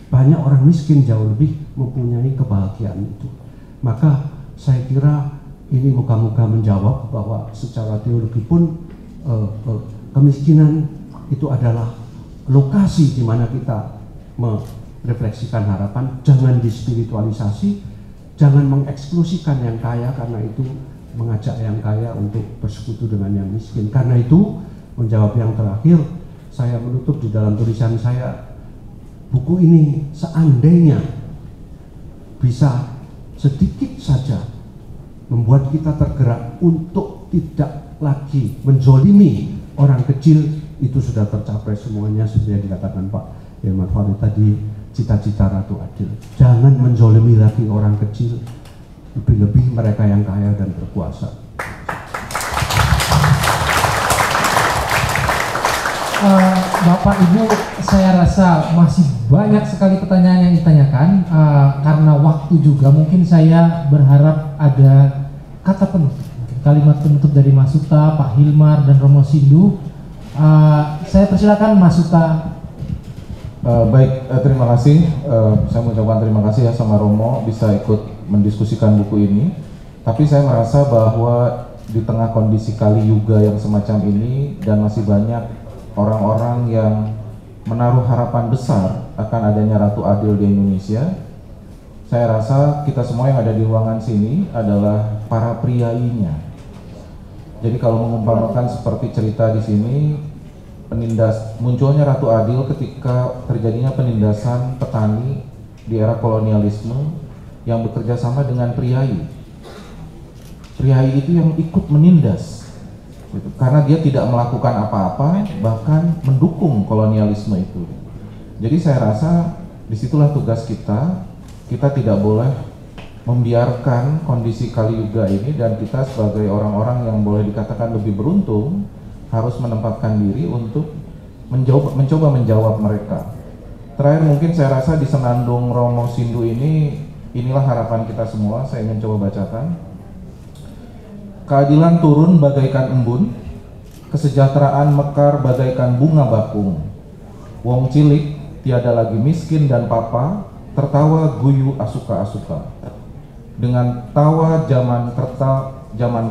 banyak orang miskin jauh lebih mempunyai kebahagiaan itu. Maka saya kira ini moga-moga menjawab bahwa secara teologi pun kemiskinan itu adalah lokasi di mana kita merefleksikan harapan. Jangan dispiritualisasi, jangan mengeksklusikan yang kaya, karena itu mengajak yang kaya untuk bersekutu dengan yang miskin. Karena itu, menjawab yang terakhir, saya menutup di dalam tulisan saya, buku ini seandainya bisa sedikit saja membuat kita tergerak untuk tidak lagi menzolimi orang kecil, itu sudah tercapai semuanya seperti yang dikatakan Pak Hilmar Farid tadi, cita-cita Ratu Adil. Jangan menzolimi lagi orang kecil, lebih-lebih mereka yang kaya dan berkuasa. Bapak Ibu, saya rasa masih banyak sekali pertanyaan yang ditanyakan. Karena waktu juga, mungkin saya berharap ada kata penutup, kalimat penutup dari Mas Suta, Pak Hilmar, dan Romo Sindu. Saya persilakan Mas Suta. Baik, terima kasih. Saya mengucapkan terima kasih ya sama Romo bisa ikut mendiskusikan buku ini. Tapi saya merasa bahwa di tengah kondisi Kali Yuga yang semacam ini, dan masih banyak orang-orang yang menaruh harapan besar akan adanya Ratu Adil di Indonesia, saya rasa kita semua yang ada di ruangan sini adalah para priainya. Jadi kalau mengumpamakan seperti cerita di sini, munculnya Ratu Adil ketika terjadinya penindasan petani di era kolonialisme yang bekerja sama dengan priai. Priai itu yang ikut menindas. Gitu. Karena dia tidak melakukan apa-apa, bahkan mendukung kolonialisme itu. Jadi saya rasa disitulah tugas kita. Kita tidak boleh membiarkan kondisi Kali Yuga ini, dan kita sebagai orang-orang yang boleh dikatakan lebih beruntung harus menempatkan diri untuk mencoba menjawab mereka. Terakhir mungkin saya rasa di senandung Romo Sindu ini, inilah harapan kita semua. Saya ingin coba bacakan. Keadilan turun bagaikan embun, kesejahteraan mekar bagaikan bunga bakung. Wong cilik tiada lagi miskin dan papa, tertawa guyu asuka-asuka. Dengan tawa zaman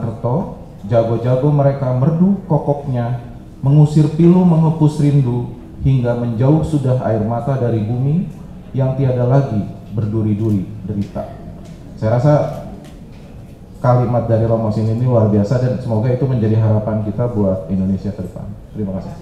kerto, jago-jago mereka merdu kokoknya, mengusir pilu mengepus rindu, hingga menjauh sudah air mata dari bumi yang tiada lagi berduri-duri derita. Saya rasa kalimat dari Romo Sindu ini luar biasa dan semoga itu menjadi harapan kita buat Indonesia ke depan. Terima kasih.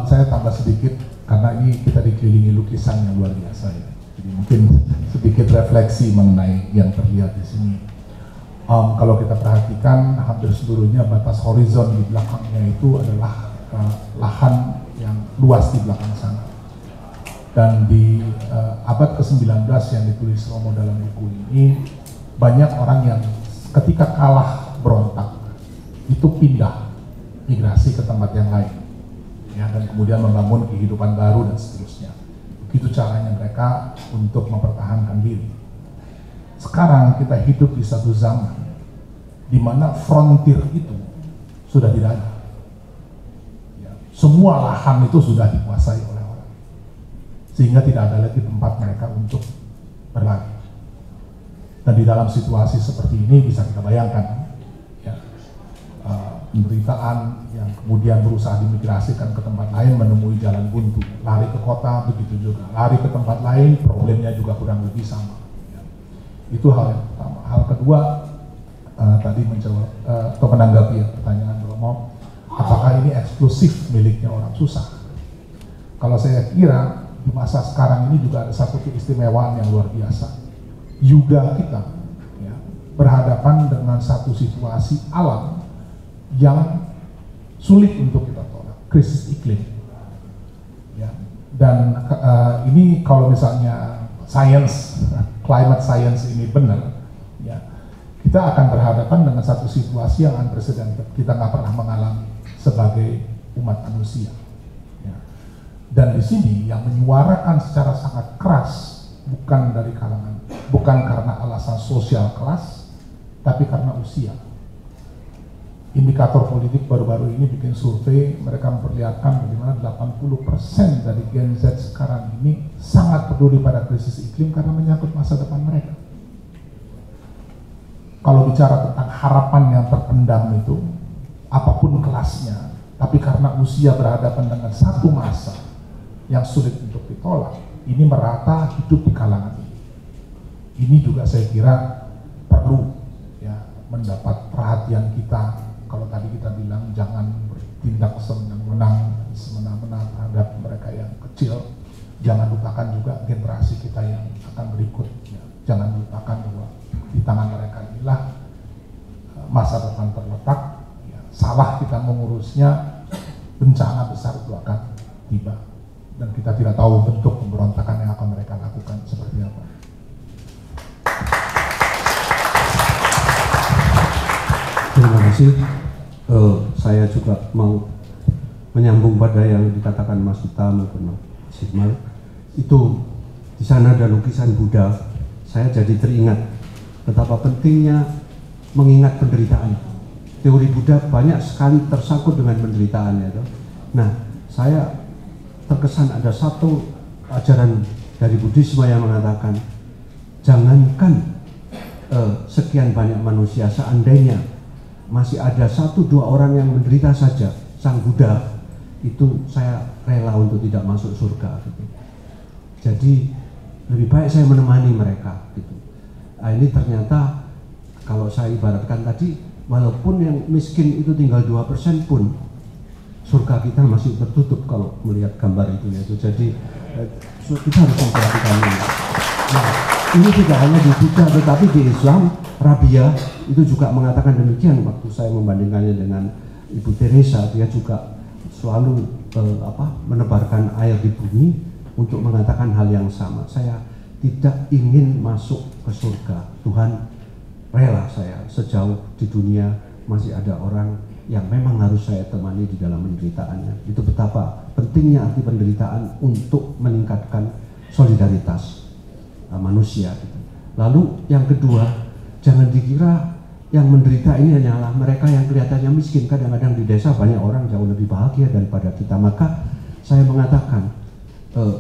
Saya tambah sedikit karena ini kita dikelilingi lukisan yang luar biasa ya. Jadi mungkin sedikit refleksi mengenai yang terlihat di sini. Kalau kita perhatikan hampir seluruhnya batas horizon di belakangnya itu adalah lahan yang luas di belakang sana. Dan di abad ke-19 yang ditulis Romo dalam buku ini, banyak orang yang ketika kalah berontak itu pindah migrasi ke tempat yang lain. Ya, dan kemudian membangun kehidupan baru dan seterusnya. Begitu caranya mereka untuk mempertahankan diri. Sekarang kita hidup di satu zaman di mana frontier itu sudah tidak ada. Ya, semua lahan itu sudah dikuasai oleh orang, sehingga tidak ada lagi tempat mereka untuk berlari. Dan di dalam situasi seperti ini bisa kita bayangkan, ya, penderitaan yang kemudian berusaha dimigrasikan ke tempat lain menemui jalan buntu, lari ke kota begitu juga, lari ke tempat lain problemnya juga kurang lebih sama. Ya. Itu hal yang pertama. Hal kedua, tadi menjawab atau menanggapi pertanyaan Romo, apakah ini eksklusif miliknya orang susah? Kalau saya kira di masa sekarang ini juga ada satu keistimewaan yang luar biasa. Juga kita ya, berhadapan dengan satu situasi alam yang sulit untuk kita tolak, krisis iklim. Ya. Dan ini kalau misalnya climate science ini benar, ya, kita akan berhadapan dengan satu situasi yang unprecedented. Kita nggak pernah mengalami sebagai umat manusia. Ya. Dan di sini yang menyuarakan secara sangat keras bukan dari kalangan, bukan karena alasan sosial kelas, tapi karena usia. Indikator politik baru-baru ini bikin survei, mereka memperlihatkan bagaimana 80% dari Gen Z sekarang ini sangat peduli pada krisis iklim karena menyangkut masa depan mereka. Kalau bicara tentang harapan yang terpendam itu, apapun kelasnya, tapi karena usia berhadapan dengan satu masa yang sulit untuk ditolak, ini merata hidup di kalangan ini. Ini juga saya kira perlu ya mendapat perhatian kita. Kalau tadi kita bilang jangan bertindak semena-mena terhadap mereka yang kecil, jangan lupakan juga generasi kita yang akan berikut. Ya. Jangan lupakan bahwa di tangan mereka inilah masa depan terletak. Ya. Salah kita mengurusnya, bencana besar itu akan tiba. Dan kita tidak tahu bentuk pemberontakan yang akan mereka lakukan seperti apa. Terima kasih. Saya juga mau menyambung pada yang dikatakan Mas Duta maupun Mas Ismail. Itu di sana ada lukisan Buddha. Saya jadi teringat betapa pentingnya mengingat penderitaan. Teori Buddha banyak sekali tersangkut dengan penderitaan ya. Nah, saya terkesan ada satu ajaran dari Buddhisme yang mengatakan jangankan sekian banyak manusia, seandainya masih ada 1-2 orang yang menderita saja, Sang Buddha itu saya rela untuk tidak masuk surga gitu. Jadi lebih baik saya menemani mereka gitu. Nah, ini ternyata kalau saya ibaratkan tadi, walaupun yang miskin itu tinggal 2% pun surga kita masih tertutup kalau melihat gambar itu ya. Jadi kita harus memperhatikan ini. Nah, ini tidak hanya di Buddha tetapi di Islam, Rabia itu juga mengatakan demikian. Waktu saya membandingkannya dengan Ibu Teresa, dia juga selalu menebarkan air di bumi untuk mengatakan hal yang sama. Saya tidak ingin masuk ke surga. Tuhan rela saya sejauh di dunia masih ada orang yang memang harus saya temani di dalam penderitaannya. Itu betapa pentingnya arti penderitaan untuk meningkatkan solidaritas manusia. Lalu yang kedua, jangan dikira yang menderita ini hanyalah mereka yang kelihatannya miskin. Kadang-kadang di desa banyak orang jauh lebih bahagia daripada kita. Maka saya mengatakan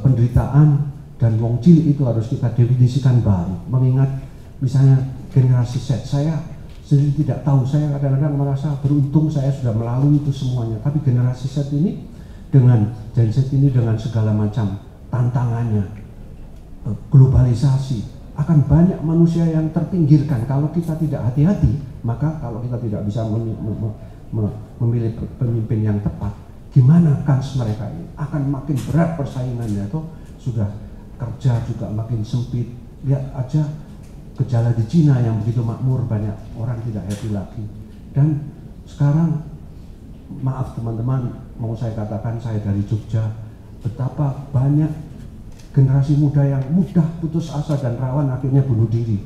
penderitaan dan wong cilik itu harus kita definisikan baru, mengingat misalnya generasi Z. Saya sendiri tidak tahu, saya kadang-kadang merasa beruntung saya sudah melalui itu semuanya, tapi generasi Z ini dengan Gen Z ini dengan segala macam tantangannya, globalisasi, akan banyak manusia yang terpinggirkan. Kalau kita tidak hati-hati, maka kalau kita tidak bisa memilih pemimpin yang tepat, gimana kans mereka ini? Akan makin berat persaingannya, atau sudah kerja juga makin sempit. Lihat aja gejala di Cina yang begitu makmur, banyak orang tidak happy lagi. Dan sekarang, maaf teman-teman, mau saya katakan, saya dari Jogja, betapa banyak generasi muda yang mudah putus asa dan rawan akhirnya bunuh diri.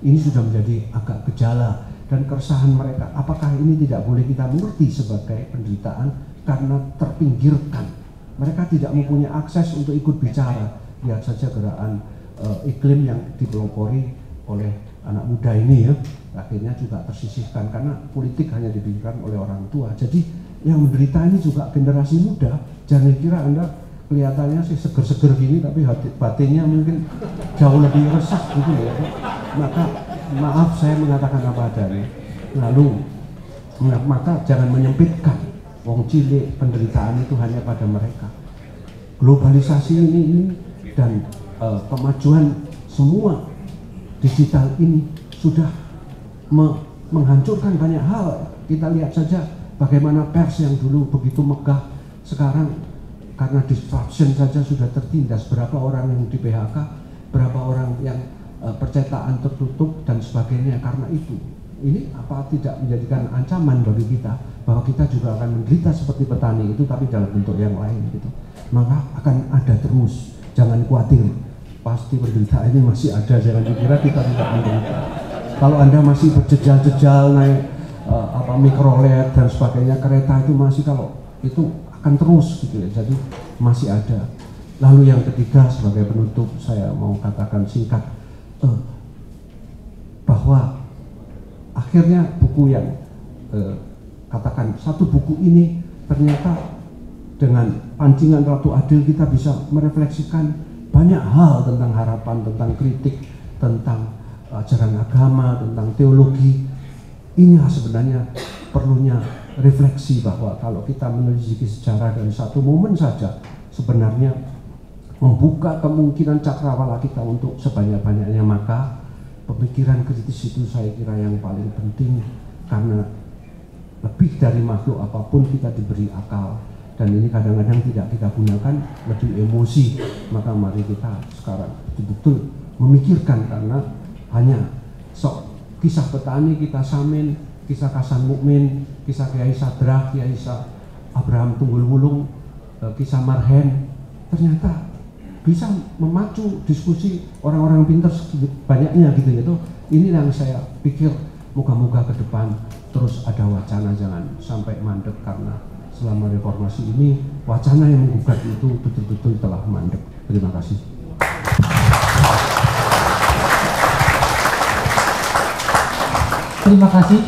Ini sudah menjadi agak gejala dan keresahan mereka. Apakah ini tidak boleh kita mengerti sebagai penderitaan karena terpinggirkan? Mereka tidak mempunyai akses untuk ikut bicara. Lihat saja gerakan iklim yang dipelopori oleh anak muda ini ya, akhirnya juga tersisihkan karena politik hanya dipikirkan oleh orang tua. Jadi yang menderita ini juga generasi muda. Jangan kira Anda kelihatannya sih seger-seger gini, tapi batinnya mungkin jauh lebih resah gitu ya. Maka maaf saya mengatakan apa adanya. Lalu maka jangan menyempitkan wong cilik, penderitaan itu hanya pada mereka. Globalisasi ini dan kemajuan semua digital ini sudah menghancurkan banyak hal. Kita lihat saja bagaimana pers yang dulu begitu megah, sekarang karena disruption saja sudah tertindas. Berapa orang yang di PHK, berapa orang yang percetakan tertutup dan sebagainya karena itu. Ini apa tidak menjadikan ancaman bagi kita bahwa kita juga akan menderita seperti petani itu, tapi dalam bentuk yang lain gitu. Maka akan ada terus, jangan khawatir, pasti penderitaan ini masih ada, jangan dikira kita tidak menderita. Kalau Anda masih berjejal-jejal naik mikrolet dan sebagainya, kereta itu masih, kalau itu akan terus gitu ya, jadi masih ada. Lalu yang ketiga sebagai penutup saya mau katakan singkat, bahwa akhirnya buku yang katakan satu buku ini ternyata dengan pancingan Ratu Adil kita bisa merefleksikan banyak hal tentang harapan, tentang kritik, tentang ajaran agama, tentang teologi. Ini sebenarnya perlunya refleksi bahwa kalau kita menelisiki sejarah dari satu momen saja sebenarnya membuka kemungkinan cakrawala kita untuk sebanyak-banyaknya. Maka pemikiran kritis itu saya kira yang paling penting, karena lebih dari makhluk apapun kita diberi akal, dan ini kadang-kadang tidak kita gunakan, lebih emosi. Maka mari kita sekarang betul-betul memikirkan, karena hanya kisah petani kita Samin, kisah Kasan Mukmin, kisah Kiai Sadrak, Kiai Abraham Tunggul Wulung, kisah Marhen, ternyata bisa memacu diskusi orang-orang pintar banyaknya gitu ya. Ini yang saya pikir moga-moga ke depan terus ada wacana, jangan sampai mandek, karena selama reformasi ini wacana yang menggugat itu betul-betul telah mandek. Terima kasih. Terima kasih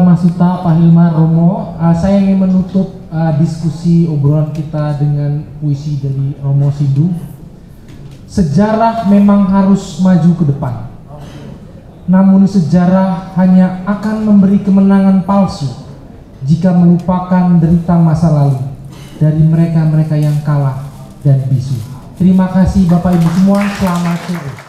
Mas Suta, Pak Hilmar, Romo. Saya ingin menutup diskusi obrolan kita dengan puisi dari Romo Sindu. Sejarah memang harus maju ke depan, namun sejarah hanya akan memberi kemenangan palsu jika melupakan derita masa lalu dari mereka-mereka yang kalah dan bisu. Terima kasih Bapak Ibu semua, selamat sore.